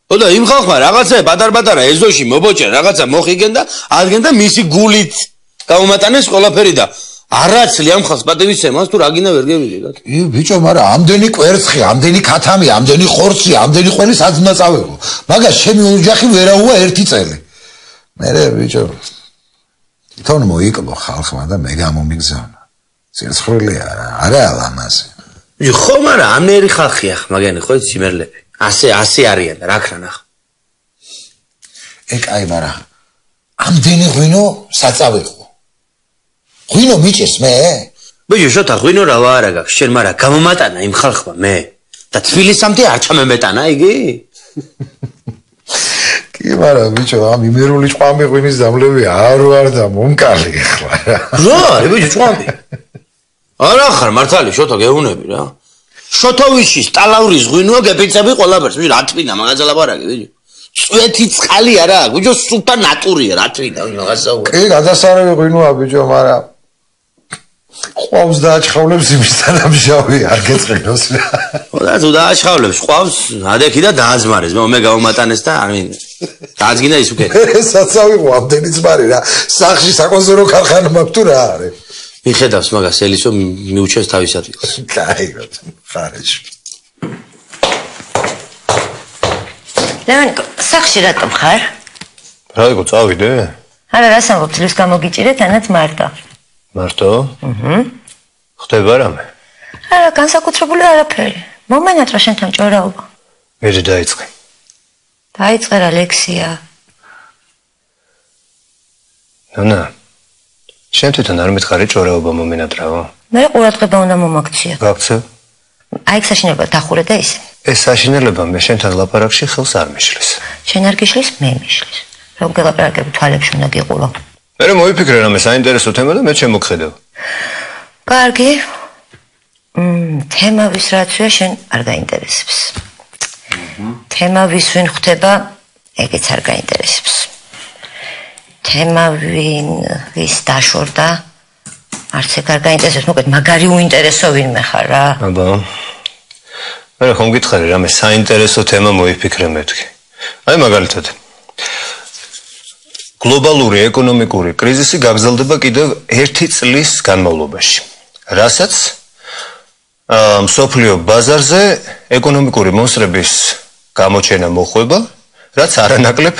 ხო და იმ ხალხმა რაღაცა პატარ-პატარა ეზოში მობოჭე რაღაცა მოხიგენ და ადგენდა მისი გულით გამომატანეს ყველაფერი და არაცლი ამ ხალხს პატივისცემას თუ რა გინდა ვერ გევიდეთ. ბიჭო, მაგრამ ამდენი კვერცხი, ამდენი ქათამი, ამდენი ხორცი, ამდენი ყველი საძმა წავეღო. მაგას ჩემი ოჯახი ვერაუა ერთი წელი. მე ბიჭო თვითონ მოიკლო ხალხმა და მე გამომიგზავნა. სირცხვილი არა ლამაზი. ხო, მაგრამ ამნერი ხალხია ხ, მაგენი ხო ციმერლები. ასე არიან და რა ქრან ახ. აი, მაგრამ ამდენი ღვინო საწავეღო. ღვინო მიჭეს მე? ბიჭო, შოთა ღვინო რა ვარა გაქვს, შენ მაგრამ გამომატანა იმ ხალხმა მე. და თბილისამდე არ ჩამემეტანა იგი? კი, მაგრამ ბიჭო, ამ იმერული ჭყვამი ღვინის დამლები არ ვარ და მომკალი ახლა. რა არის ბიჭო ჭყვამი? არა ხარ მართალი შოთა გეუნები რა. შოთოვიში სტალავრის ღვინოა გეპიცები ყველაფერს. ბიჭო, რა თვინა მაგაზე ლაპარაკი ბიჭო. წვეთი წყალი არა აქვს, ბიჭო, სულთა ნატურია, რა თვინა მაგასაუბრე. კი, გადასარევი ღვინოა ბიჭო, მაგრამ ყვავს დააჩხავლებს იმის თანამშრომლი, არ გეწყინოს რა. და თუ დააჩხავლებს, ყვავს ადექი და დააზმარეს. მე გავუმატანეს და არ მინდა. დააძგინა ის უკეთ. საცავიღო ამდენი ძმარი რა. სახში საკონსერვო ქარხანა მაქვს თუ რა არის? მიხედავს მაგას ელისო მიუჩეს თავის ადგილს. კაი, ხარეში. ლევანიკო, სახში რატომ ხარ? რა იყო, წავიდე? არა, რას ამბობ, ძლივს გამოგიჭირე, თანაც მარტო. მარტო? ხდება რამე? არა, განსაკუთრებული არაფერი. მომენატრა შენთან ჭორაობა. მერე დაიწყე. დაიწყე რა ლექსია. ნონა, შენ თვითონ არ მითხარი ჭორაობა მომენატრაო? მე ყურადღება უნდა მომაქცია. გაქცევ? აი, საშინელება დახურე და ისე. ეს საშინელება მე შენთან ლაპარაკში ხელს არ მიშლის. შენ არ გიშლის, მე მიშლის. რომ გელაპარაკები თვალებში უნდა გიყურო. მე მოიფიქრე რამე საინტერესო თემა და მე შემოგხედავ. კარგი. თემა ვის რაცია შენ არ გაინტერესებს. თემა ვის ვინ ხვდება, ეგეც არ გაინტერესებს. თემა ვის დაშორდა, არც ეგ არ გაინტერესებს, მოკლედ მაგარი უინტერესო ვინმე ხარ რა. აბა. მე ხომ გითხარი რამე საინტერესო თემა მოიფიქრე მეთქი. აი მაგალითად გლობალური ეკონომიკური კრიზისი გაგრძელდება კიდევ 1 წლის განმავლობაში. რასაც მსოფლიო ბაზარზე ეკონომიკური მონსტრების გამოჩენა მოხვება, რაც არანაკლებ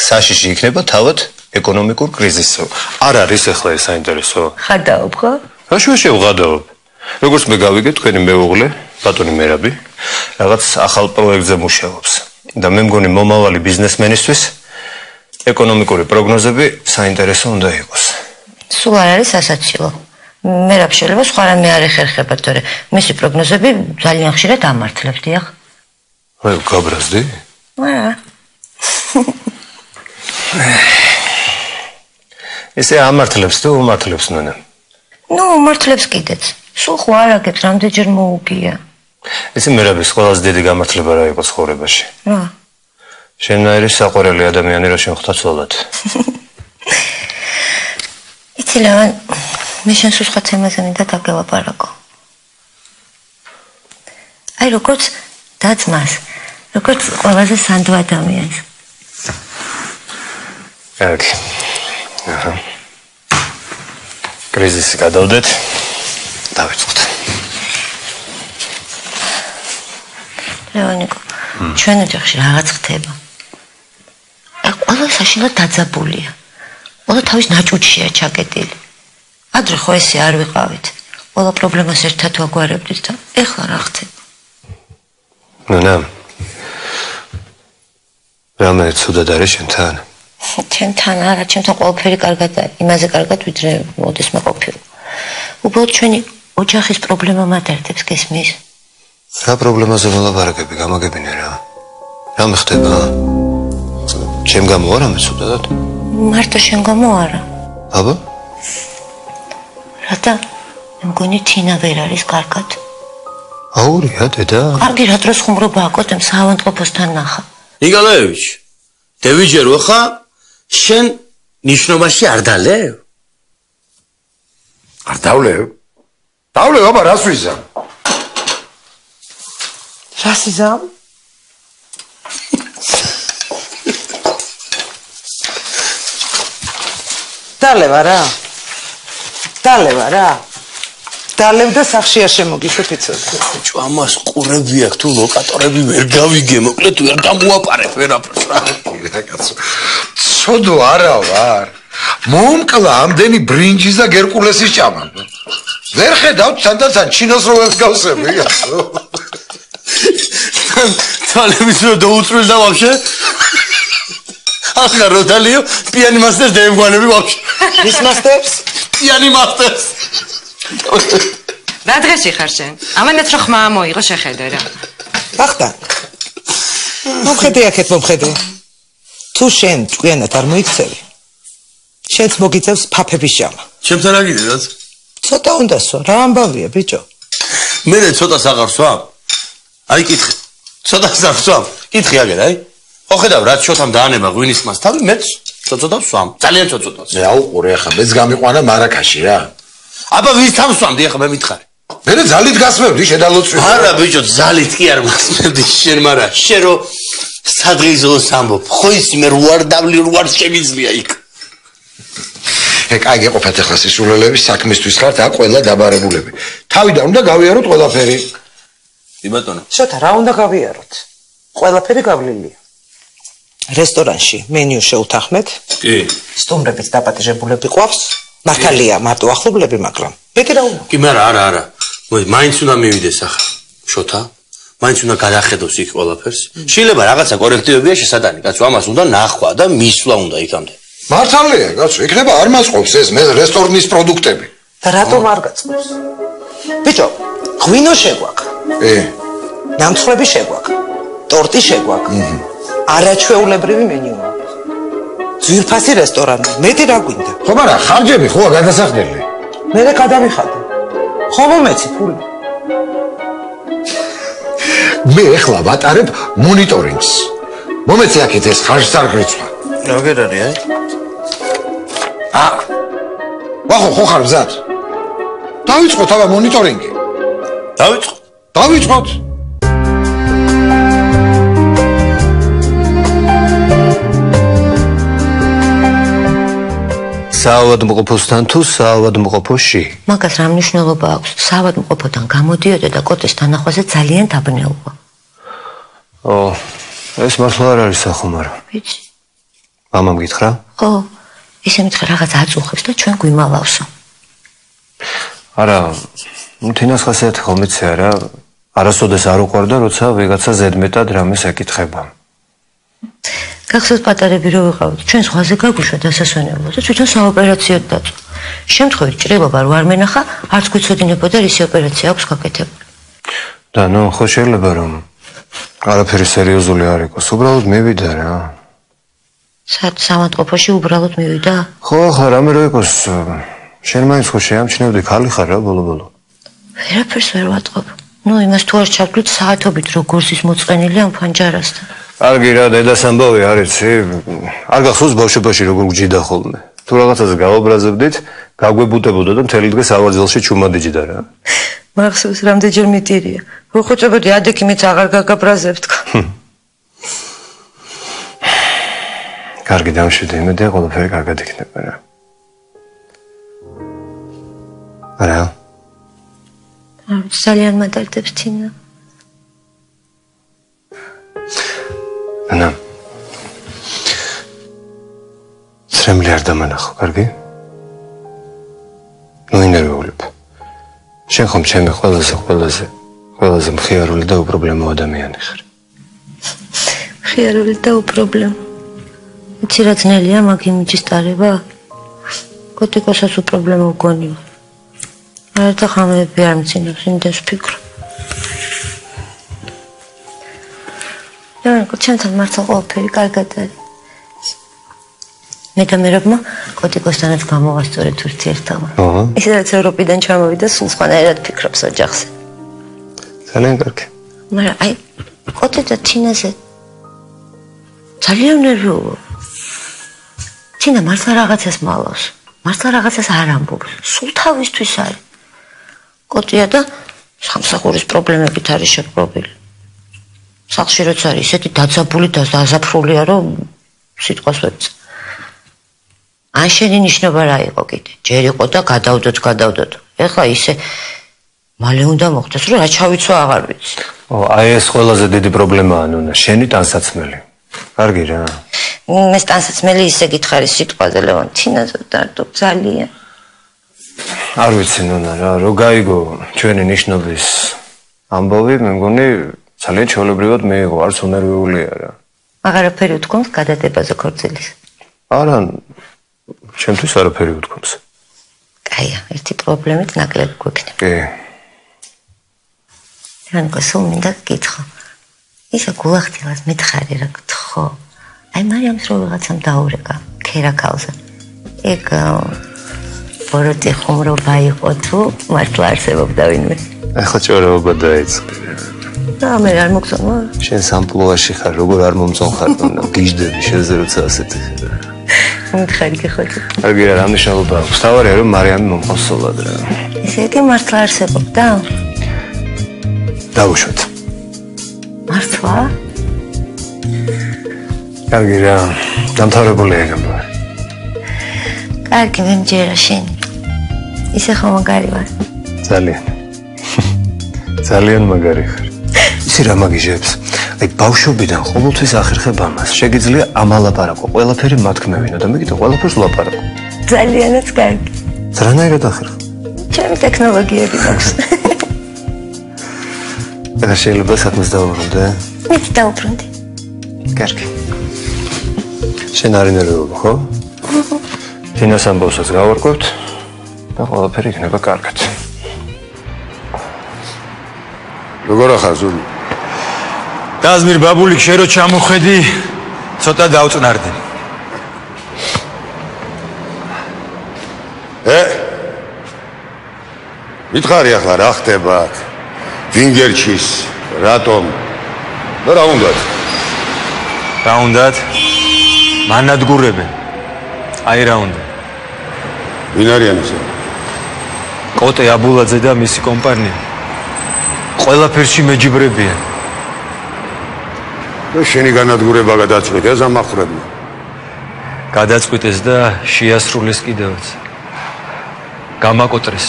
საშიში იქნება თავად ეკონომიკურ კრიზისზე. არ არის ახლა ეს საინტერესო? ხადაობ ხო? რა შევღადაობ? როგორც მე გავიგე, თქვენი მეუღლე, ბატონი მერაბი, რაღაც ახალ პროექტზე მუშაობს. და მე მგონი მომავალი ბიზნესმენისთვის ეკონომიკური პროგნოზები საინტერესო უნდა იყოს. სულ არ არის სასაცილო. მერაბ შეიძლება სხვა რამე არ ეხერხება, თორე მისი პროგნოზები ძალიან ხშირად ამართლებს, დიახ. აი, გაბრაზდი? არა. ესე ამართლებს თუ უმართლებს ნონა? ნუ, უმართლებს კიდეც. სულ ხო არ აგებს, რამდენჯერ მოუგია. ესე მერაბის ყველაზე დიდი გამართლება რა იყო ცხოვრებაში? რა? შენაირი საყვარელი ადამიანი რა შენ ხვდაცვალად. იცი ლევან, მე შენ სულ სხვა თემაზე მინდა დაგელაპარაკო. აი, როგორც დაძმას, როგორც ყველაზე სანდო ადამიანს. კარგი. აჰა. კრიზისი გადავდეთ. დავიწყოთ. ლევანიკო, ჩვენ ოჯახში რაღაც ხდება. ყველა საშინლად დაძაბულია. ყველა თავის ნაჭუჭშია ჩაკეტილი. ადრე ხო ესე არ ვიყავით. ყველა პრობლემას ერთად ვაგვარებდით და ეხლა რა ხდება? ნონა. რამე ცუდად არის შენთან? ჩემთან არა, ჩემთან ყველაფერი კარგად არის. იმაზე კარგად ვიდრე მოდის მე ყოფილი. უბრალოდ ჩვენი ოჯახის პრობლემა მატარდებს გესმის? რა პრობლემაზე ვლაპარაკები, გამაგებინე რა. რამე ხდება? ჩემ გამო არა მე ცუდად? მარტო შენ გამო არა. აბა? რათა მე მგონი თინა ვერ არის კარგად. აურია დედა? კარგი რა დროს ხუმრობაა კოტემ საავადმყოფოსთან ნახა. ნიკოლაევიჩ, დევიჯერო ხა შენ ნიშნობაში არ დალევ? არ დავლევ? დავლევ, აბა რას ვიზამ? რას ვიზამ? დალევა რა. დალევა რა. დალევ და სახში არ შემოგიშვებ იცოდი. ბიჭო, ამას ყურები აქვს თუ ლოკატორები ვერ გავიგე, მოკლედ ვერ დამუაპარებ ვერაფერს რა. კაცო. ცოდო არა ვარ. მომკლა ამდენი ბრინჯის და გერკულესის ჭამა. ვერ ხედავთ თანდათან ჩინოს რო ვერ გავსები, კაცო. თალების რო დაუწრილ და ვაფშე. ახლა როდალიო პიანი მასტერს დაემგვანები ვაფშე. ვის მასტერს? პიანი მასტერს. რა დღეში ხარ შენ? ამანაც რო ხმა მოიღო შეხედე რა. ვახტანგ. მომხედე აქეთ მომხედე. თუ შენ ჭკვიანად არ მოიქცევი. შენც მოგიწევს ფაფების ჟამა. ჩემთან რა გიდედაც? ცოტა უნდასო, რა ამბავია ბიჭო? მე ცოტას აღარ სვამ. აი კითხე. ცოტას აღარ სვამ. კითხე აგერ, აი. ხო ხედავ რაც შოთამ დაანება ღვინის მას თავი, მეც ცოტა სვამ. ძალიან ცოტას. მე აუყურე ახლა, მეც გამიყვანა მარაკაში რა. აბა ვის თან სვამდი ახლა მე მითხარი. მე ძალით გასმევდი შედალოცვი. არა ბიჭო, ძალით კი არ გასმევდი შენ, მაგრამ შენ რო სადღიზოს ამბობ, ხო ისი მე რუარ დავლი რუარ შემიძლია იქ. კაი გეყოფათ ახლა სისულელების საქმისთვის ხართ აქ ყველა დაბარებულები. თავიდან უნდა გავიაროთ ყველაფერი. კი ბატონო. შოთა რა უნდა გავიაროთ? ყველაფერი გავლილია. რესტორანში მენიუ შეუთანხმეთ. კი. სტუმრების დაპატიჟებულები ყვავს. მართალია მარტო ახლობლები, მაგრამ მეტი რა უნდა? კი, არა. მოდი, მაინც უნდა მივიდეს ახლა. შოთა, მაინც უნდა გადახედოს იქ ყველაფერს. შეიძლება რაღაცა კორექტივებია შესატანი, კაცო, ამას უნდა ნახვა და მისვლა უნდა იქამდე. მართალია, კაცო, იქნება არ მასყობს ეს მე რესტორნის პროდუქტები. და რატომ არ გაწყობს? ბიჭო, ღვინო შეგვაქვს. ნამცხრები შეგვაქვს. ტორტი შეგვაქვს. არაჩვეულებრივი მენიუ. ძვირფასი რესტორანი. მეტი რა გვინდა? ხო, მაგრამ ხარჯები ხო გადასახდელი. მე გადავიხადე. ხო მომეცი ფული. მე ახლა ვატარებ მონიტორინგს. მომეცი აქეთ ეს ხარჯსარგრიცვა. როგორ არის, აი? ვახო, ხო ხარ მზად? დავიწყოთ აბა მონიტორინგი. დავიწყოთ. საავადმყოფოსთან თუ საავადმყოფოში? მაგას რა მნიშვნელობა აქვს? საავადმყოფოდან გამოდიოდა და კოტეს თანახვაზე ძალიან დაბნეულობა. ეს მართლა არ არის სახუმარო. ვიცი. მამამ გითხრა? ხო, ისე მითხრა რაღაც აწუხებს და ჩვენ გვიმალავსო. არა, თინას ხასიათი ხოლმე ცე არა, არასოდეს არ უყვარდა, როცა ვიღაცა ზედმეტად რამეს ეკითხება. გახსოვთ პატარები რო ვიყავით, ჩვენ ზღვაზე გაგვიშვა დასასვენებლად და თვითონ საოპერაციოდ დაწვა. შემთხვევით ჭრილობა რო არ მენახა, არც გვეცოდინებოდა რისი ოპერაცია აქვს გაკეთებული. და ხო შეიძლება რომ არაფერი სერიოზული არ იყოს, უბრალოდ მივიდა რა. საავადმყოფოში უბრალოდ მივიდა? ხო, ახლა რამე რო იყოს, შენ მაინც ხო შეამჩნევდი ხალი ხარ რა ბოლო-ბოლო. ვერაფერს ვერ ვატყობ. იმას თუ არ ჩავდგით საათობით რო გორსის მოწყენილი ამ ფანჯარასთან. კარგი რა, დედას ამბავი არ იცი. არ გახსოვს ბავშვობაში როგორ გჯიდა ხოლმე. თუ რაღაცაზე გავაბრაზებდით, გაგვებუტებოდა და მთელი დღე სავარძელში ჩუმადიჯდა რა. მახსოვს რამდენჯერ მიტირია. რო ხოჭებოდი ადექიმიც აღარ გაგაბრაზებთ. კარგი დამშვიდე, იმედია ყველაფერი კარგად იქნება რა. არა. ძალიან მადარდებს თინა. ანა. სრემლი არ დამანახო, კარგი? ინერვიულებ. შენ ხომ ჩემი ყველაზე მხიარული და უპრობლემო ადამიანი ხარ. მხიარული და უპრობლემო. იცი რა ძნელია მაგ იმიჯის ტარება? კოტიკოსაც უპრობლემო გონია. არათა ხამები არ მცინავს, იმდენს ვფიქრობ. ჩემთან მართლა ყველაფერი კარგად არის. მე და მერაბმა კოტიკოსთანაც გამოვასწორეთ ურთიერთობა. ისედაც ევროპიდან ჩამოვიდა, სულ სხვანაირად ფიქრობს ოჯახზე. ძალიან კარგი. მაგრამ აი კოტე და თინაზე ძალიან ნერვიულობ. თინა მართლა რაღაცას მალავს. მართლა რაღაცას არ ამბობს. სულ თავისთვის არის. კოტია და სამსახურის პრობლემებით არის შეგროვილი. სახლში როცა არის ისეთი დაძაბული და დაზაფრულია, რომ სიტყვას ვერ ვწ. ან შენი ნიშნობა რა იყო კიდე? ჯერ იყო და გადავდოთ. ეხლა ისე მალე უნდა მოხდეს, რომ რა ჩავიცვა აღარ ვიცი. აი ეს ყველაზე დიდი პრობლემაა, ნუნა, შენი ტანსაცმელი. კარგი რა. ეს ტანსაცმელი ისე გითხარი სიტყვაზე, ლევონტინაზე დარდო ძალიან. არ ვიცი, ნუნა, რო გაიგო ჩვენი ნიშნობის ამბავი, მე მგონი ძალიან ჩვეულებრივად მეიღო, არც უნერვიულია რა. აღარაფერი უთქვამს გადადებაზე ქორწილის. არა, ჩემთვის არაფერი უთქვამს. კაია, ერთი პრობლემით ნაკლები გვექნება. კი. რანკო სულ მინდა გითხრა. ისა გულახდილას მეთხარი რა გთხოვ. აი მარიამს რო ვიღაცამ დაურეკა ქერაქალზე. ეგ ბოროტი ხუმრობა იყო თუ მართლა არსებობდა ვინმე. ახლა ჭორაობა დაიწყე. მე არ მოგწონვა. შენ სამპლუაში ხარ, როგორ არ მომწონხარ, გიждები შენზე როცა ასეთი. მითხარი გეხოთი. კარგი რა, რამნიშნულობა აქვს? თავარია რომ მარიამი მომყავს სოლად რა. ესე იგი მართლა არსებობდა? დავუშვათ. მართლა? კარგი რა, დამთავრებულია გამბა. კარგი, მე მჯერა შენი. ისე ხომ მაგარი ვარ? ძალიან მაგარი ხარ. ისი რა მაგიჟებს? აი ბავშვობიდან ყოველთვის ახერხებ ამას. შეგიძლია ამალაპარაკო, ყველაფერი მათქმევინო და მე კიდე ყველაფერს ვლაპარაკო. ძალიანაც კარგი. რანაირად ახერხებ? ჩემი ტექნოლოგიები მაქვს. და შეიძლება საქმეს დავუბრუნდე? მით დავუბრუნდი. კარგი. შენ არ ინერვიულობ, ხო? თინას ამბავსაც გავარკვევთ და ყველაფერი იქნება კარგად. როგორ ახარ ზული? დაზმիր ბაბულიკ შენ რო ჩამოხედი ცოტა დავწნარდი. მითხარი ახლა რა ხდება? ვინ გერჩის? რატომ? და რა უნდათ? რა უნდათ? მანადგურებენ. აი რა უნდა. ვინ არიან ისე? კოტე აბულაძე და მისი კომპანია. ყველაფერში მეჯიბრებიან. და შენი განადგურება გადაწყვიტეს ამ ახურებმა. გადაწყვიტეს და შეასრულეს კიდევაც. გამაკოტრეს.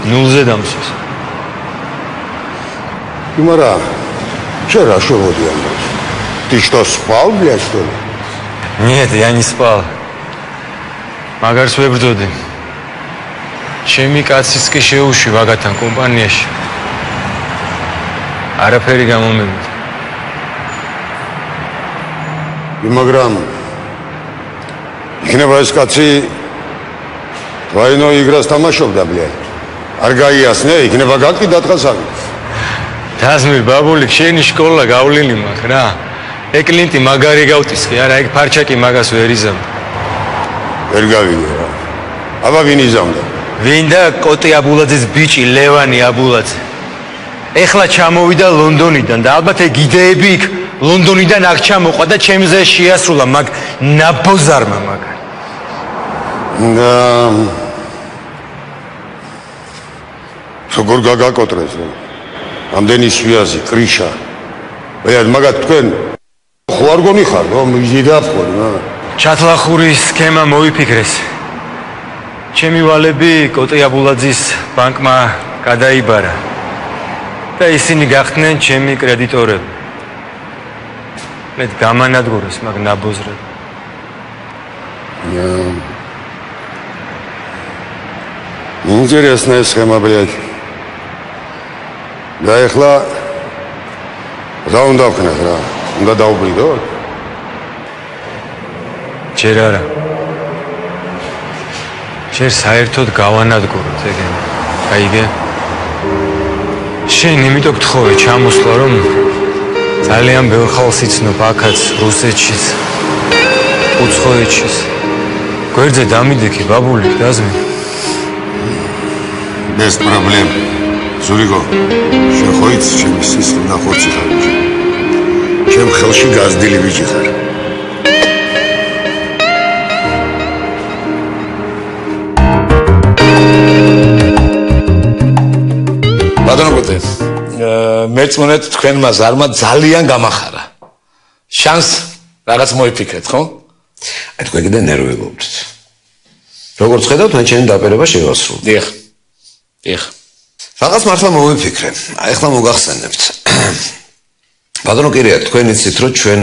ნულზე დამსვეს. იმარა, შენ რა შევოდი ამას? Ты что, спал, блядь, что ли? Нет, я не спал. მაგარს ვებრძოდი. ჩემი კაციც კი შეუში ვაგათან კომპანიაში. არაფერი გამომივიდა. მაგრამ იქნება ეს კაცი ვაინო იგრას თამაშობდა, блядь. არ გაიასნე, იქნება გაკიდა დღასავი. დაზმիր ბაბულიკ, შენი სკოლა გავლილი მაქვს რა. ეკლინტი მაგარი გავტისხი, არა ეგ ფარჩაკი მაგას ვერ იზამდა. ვერ გავიგე რა. აბა ვინ იზამდა? ვინ და კოტე აბულაძის ბიჭი ლევანი აბულაძე. ეხლა ჩამოვიდა ლონდონიდან და ალბათ ეგ იდეები იქ ლონდონიდან აქ ჩამოყვა და ჩემზე შეასრულა მაგ ნაბოზარმა მაგარი. და როგორ გაგაკოტრეს რა? ამდენი სვიაზი, კრიშა. ვეარ მაგათ თქვენ ხო არ გონიხარ რომ იდაფხო რა? ჩათლახურის სქემა მოიფიქრეს. ჩემი ვალები კოტე აბულაძის ბანკმა გადაიბარა და ისინი გახდნენ ჩემი კრედიტორები. მე გამანადგურეს მაგ ნაბოზრებს. Интересная схема, блядь. Да ეხლა რა უნდა ვქნათ რა? უნდა დაუბრიდოთ? ჯერ არა. ჯერ საერთოდ გავანადგუროთ ეგენი. გაიგე? შენ იმიტომ გთხოვე ჩამოსვლა რომ ძალიან ბევრ ხალხს იცნობ აქაც რუსეთშიც, უცხოეთშიც. გვერდზე დამიდექი ბაბული, დაზმი. Без проблем. ზურიგო, შენ ხო იცი ჩემი სისხლი და ხორცი ხარ. ჩემ ხელში გაზრდილი ბიჭი ხარ. ბატონო კოტე, მეწმუნეთ თქვენმა ზარმა ძალიან გამახარა. შანს რაღაც მოიფიქრეთ, ხო? აი თქვენ კიდე ნერვებობთ. როგორც ხედავთ, მე ჩემი დაპირება შევასრულე. დიახ. რაღაც მართლა მოვიფიქრე. აი ახლა მოგახსენებთ. ბატონო კირია, თქვენ იცით, რომ ჩვენ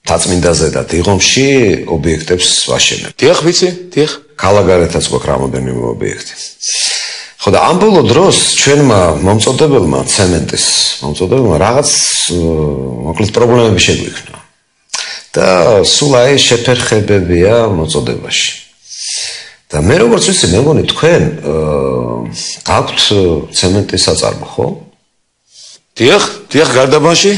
თაწმინდაზე და დიღომში ობიექტებს ვაშენებთ. დიახ, ვიცი, დიახ. ქალაქგარეთაც გვაქვს რამოდენიმე ობიექტი. ხო და ამ ბოლო დროს ჩვენმა მომწოდებელმა ცემენტის მომწოდებელმა რაღაც მოკლედ პრობლემები შეგვიქმნა. და სულ აი შეფერხებებია მოწოდებაში. და მე როგორც ვიცი, მე მგონი თქვენ გაქვთ ცემენტის საწარმო, ხო? დიახ, გარდაბანში.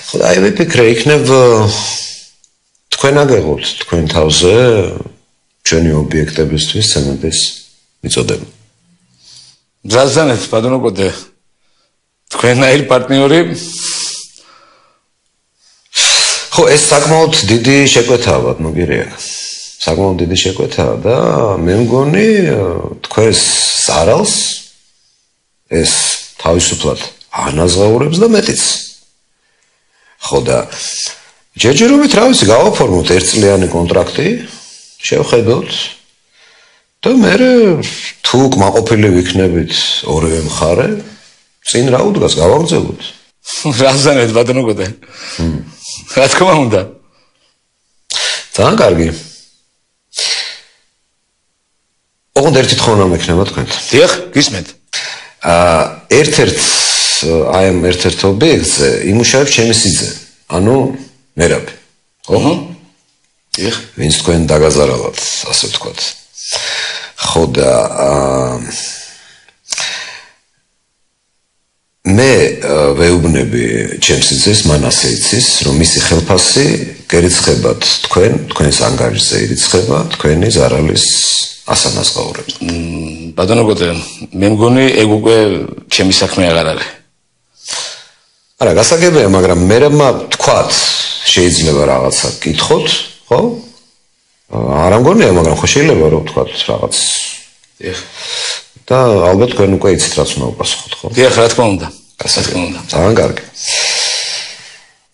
ხო და აი ვიფიქრე, იქნებ თქვენ აგეღოთ თქვენ თავზე ჩვენი ობიექტებისთვის ცემენტის მიწოდება. ბრძანეთ, ბატონო კოტე. თქვენაირი პარტნიორი. ხო, ეს საკმაოდ დიდი შეკვეთაა, ბატონო კირია. საკმაოდ დიდი შეკვეთაა და მე მგონი თქვენს ზარალს ეს თავისუფლად ანაზღაურებს და მეტიც. ხო და ჯერჯერობით რა ვიცი, გავაფორმოთ ერთწლიანი კონტრაქტი, შევხედოთ და მე თუ კმაყოფილი ვიქნებით ორივე მხარე, წინ რა უდგას გავაგრძელოთ. რაზანეთ, ბატონო კოტე. რა თქმა უნდა. ძალიან კარგი. ოღონდ ერთი თხოვნა მექნება თქვენთან. დიახ, გისმენთ. ერთ-ერთ ობიექტზე იმუშავებს ჩემი სიძე, ანუ მერაბი. ხო? დიახ. ვინც თქვენ დაგაზარალათ, ასე ვთქვათ. ხო და მე ვეუბნები ჩემს სიძეს, მან ასე იცის, რომ მისი ხელფასი გერიცხებათ თქვენს ანგარიშზე ირიცხება თქვენი ზარალის ასანაზღაურებს. ბატონო კოტე, მე მგონი ეგ უკვე ჩემი საქმე აღარ არის. არა, გასაგებია, მაგრამ მერაბმა თქვათ, შეიძლება რაღაცა გკითხოთ, ხო? არა მგონია, მაგრამ ხო შეიძლება რომ თქვათ რაღაც. დიახ. და ალბათ თქვენ უკვე იცით რაც უნდა უპასუხოთ, ხო? დიახ, რა თქმა უნდა. გასაგებია. ძალიან კარგი.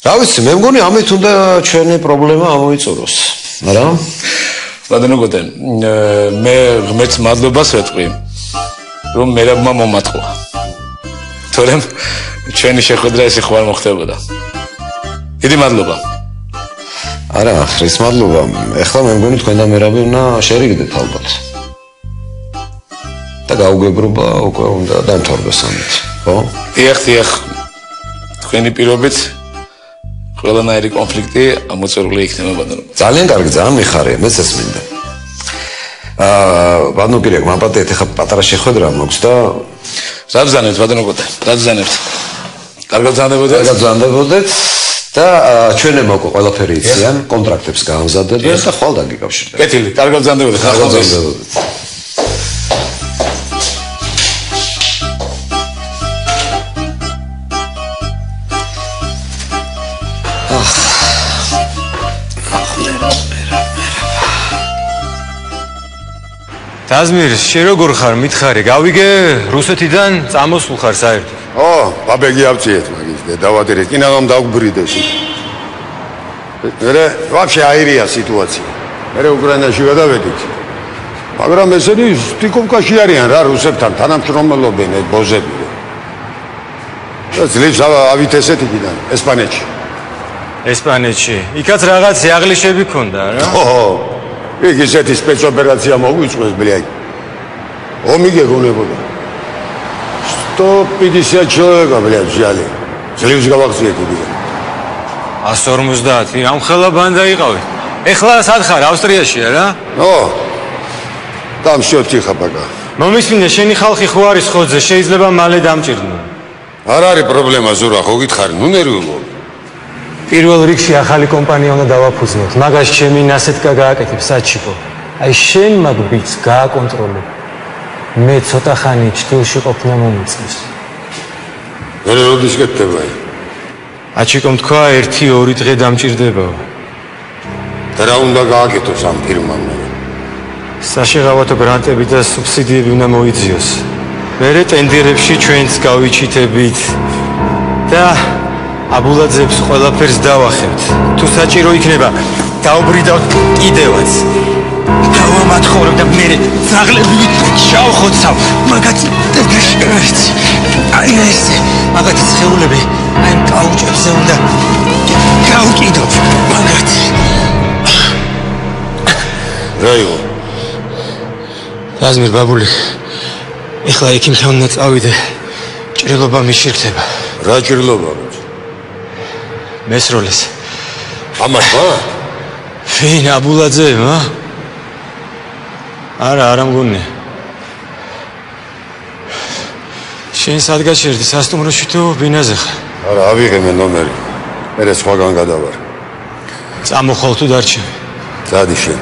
რა ვიცი, მე მგონი ამით უნდა ჩვენი პრობლემა ამოიწუროს. არა? ბატონო კოტე, მე ღმერთს მადლობას ვეთყვი, რომ მერაბმა მომატყვა. თორემ ჩვენი შეხვედრა ესე ხوار მოხდებოდა. დიდი მადლობა. არა, ხრის მადლობა. ეხლა მე მგონი თქვენ და მერაბი უნდა შერიგდეთ ალბათ. და გაუგებრობა უკვე უნდა დამთავრდეს ამით, ხო? დიახ. თქვენი პირობით ყველანაირი კონფლიქტი ამოწურული იქნება, ბატონო. ძალიან კარგი, ძალიან მიხარია, მეც ეს მინდა. ბატონო კირია, მაპატეთ, ეხლა პატარა შეხვედრა მოქვს და საბრძანეთ, ბატონო კოტე, საბრძანეთ. კარგად ბრძანდებოდეთ და ჩვენებმა უკვე ყველაფერი იციან, კონტრაქტებს გაამზადებენ და ხვალ დაგიკავშირდება. კეთილი, კარგად ბრძანდებოდეთ. დაზმირ, შე როგორ ხარ, მითხარი, გავიგე რუსეთიდან წამოსულ ხარ საერთოდ. ბაბეგი ავწიეთ მაგის დედავადერეთ, კინაღამ დაგვბრიდეს. მე ვაფშე აირია სიტუაცია. მე უკრაინაში გადავედით. მაგრამ ესენი სტიკოვკაში არიან რა რუსებთან თანამშრომლობენ ბოზები. და ძლივს ავით ესეთ იქიდან ესპანეთში. ესპანეთში. იქაც რაღაც იაღლიშები ქონდა რა? ხო. იქ ისეთი სპეცოპერაცია მოგვიწვეს, ბლიაი. ომი გეგონებოდა. 150 человека, блядь, взяли. ძლივს გავახციეთ იქიდან. 150, ამხელა ბანდა იყავით. ეხლა სად ხარ, ავსტრიაშია რა? там всё тихо пока. მომისმინე, შენი ხალხი ხო არის ხოძე, შეიძლება მალე დამჭირდნო. არ არის პრობლემა, ზურა, ხო გითხარი, ნუ ნერვიულობ. პირველ რიგში ახალი კომპანია უნდა დავაფუძნოთ. მაგას ჩემი ნასეთკა გააკეთებ საჩიკო. აი შენ მაგ ბიჭს გააკონტროლებ. მე ცოტა ხანი ჭდილში ყოფნა მომიწევს. მე როდის გეთება? აჩიკომ თქვა 1-2 დღე დამჭირდებაო. და რა უნდა გააკეთოს ამ ფირმამ? საშეღავათო გრანტები და სუბსიდიები უნდა მოიძიოს. მერე ტენდერებში ჩვენც გავიჩითებით და აბულაძეებს ყველაფერს დავახევთ. თუ საჭირო იქნება, დავბრიდავთ კიდევაც. დავამათხოვებ და მე ძაღლებით შავხოცავ. მაგაც დაგაშერეთ. აი ესე, მაგათი სხეულები აი კაუჭებზე უნდა გავკიდოთ. მაგათ. რაიო? რაზმირ ბაბული. ეხლა იქიმთან უნდა წავიდე. ჭრილობა მიშირდება. რა ჭრილობა? მესროლეს. ამათმა? ვინ აბულაძე, არა მგონია. შენ სად გაჩერდი სასტუმროში თუ ბინაზე ხარ? არა, ავიღე მე ნომერი. მე სხვაგან გადავარ. წამოხვალ თუ დარჩები? წადი შენ.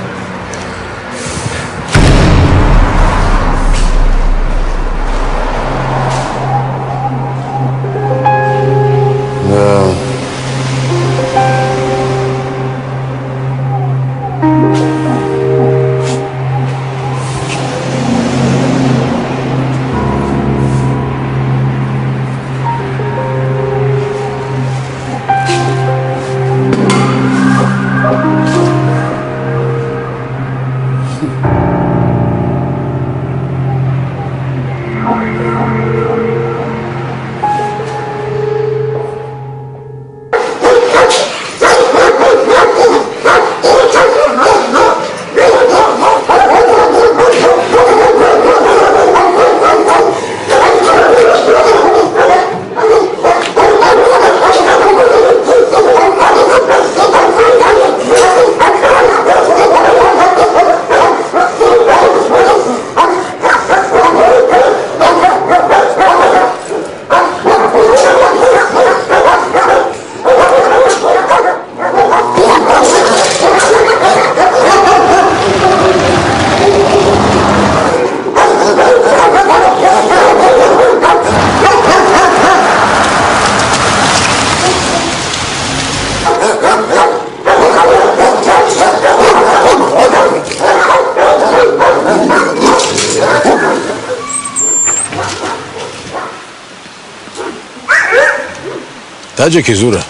დაჯექი ზურა.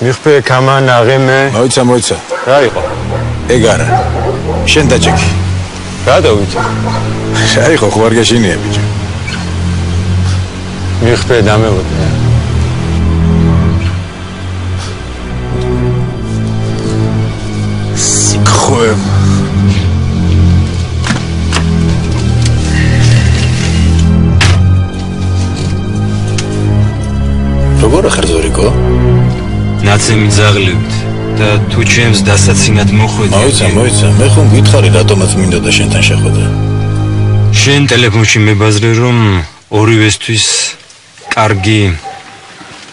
მიხფე კამან აღემე. მოიცა. რა იყო? ეგ არა. შენ დაჯექი. რა დავიცე? რა იყო ხوار გაშინია ბიჭო. მიხფე დამევოდი. სიქხოე. როგორ ხარ ზორიკო? ნაცემი ძაღლივით და თუ ჩემს დასაცინად მოხვედი. მოიცა. მე ხომ გითხარი რატომაც მინდოდა შენთან შეხვედრა. შენ ტელეფონში მებაზრე რომ ორივესთვის კარგი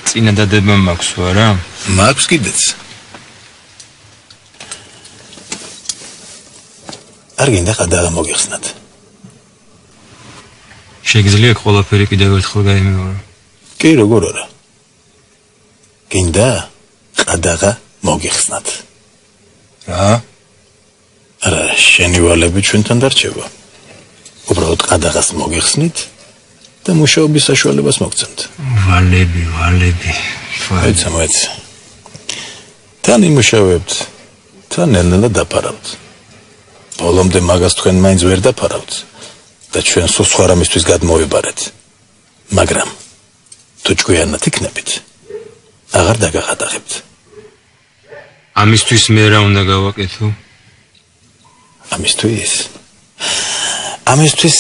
წინადადება მაქვს, არა? მაქვს კიდეც. არ გინდა ხადაღა მოგიხსნათ. შეგიძლია ყველაფერი კიდევ ერთხელ გაიმეორო? კი, როგორ არა. გინდა ყადაღა მოგიხსნათ. რა? არა, შენი ვალები ჩვენთან დარჩება. უბრალოდ ყადაღას მოგიხსნით და მუშაობის საშუალებას მოგცემთ. ვალები. მოიცა. თან იმუშავებთ, თან ნელ-ნელა დაფარავთ. ბოლომდე მაგას თქვენ მაინც ვერ დაფარავთ და ჩვენ სულ სხვა რამისთვის გადმოვიბარეთ. მაგრამ თუ ჭკვიანად იქნებით, აღარ დაგახატახებთ. ამისთვის მე რა უნდა გავაკეთო? ამისთვის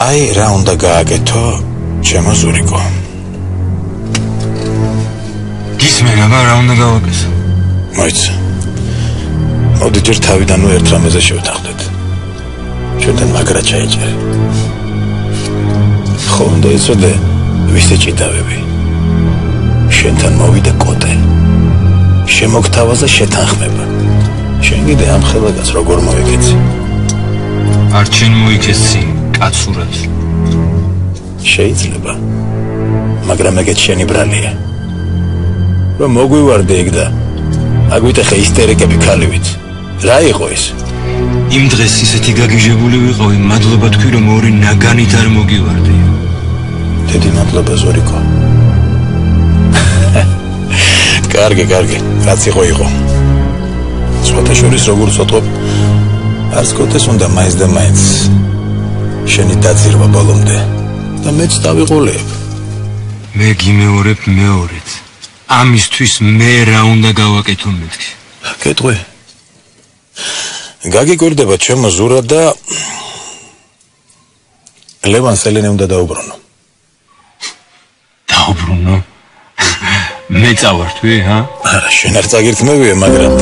აი რა უნდა გააკეთო, ჩემო ზურიკო. გისმენ, აბა რა უნდა გავაკეთო? მოიცა. მოდი ჯერ თავიდანვე ერთ რამეზე შევთანხმდეთ. ჩვენთან მაგრა ჩაეჭერე. ხო უნდა იცოდე ვისი ჭიდავები. შენთან მოვიდა კოტე. შემოგთავაზა შეთანხმება. შენ კიდე ამ ხელადას როგორ მოიგეცი? არ ჩენ მოიქეცი კაცურად. შეიძლება. მაგრამ ეგეც შენი ბრალია. რომ მოგვივარდე ეგ და აგვიტეხე ისტერიკები ქალივით. რა იყო ეს? იმ დღეს ისეთი გაგიჟებული ვიყავი, მადლობა თქვი რომ ორი ნაგანით არ მოგივარდი. დედი მადლობა ზორიკო. კარგი, რაც იყო. სხვათა შორის როგორც ვთქვი, არც კოტეს უნდა მაინც და მაინც შენი დაძირვა ბოლომდე და მეც დავიყოლებ. მე გიმეორებ მეორეც. ამისთვის მე რა უნდა გავაკეთო მეთქი? კეთყვი. გაგიკვირდება ჩემო ზურა და ლევანს ელენე უნდა დაუბრუნო. დაუბრუნო? მე წავართვი, ჰა? შენ არ წაგირთმევია, მაგრამ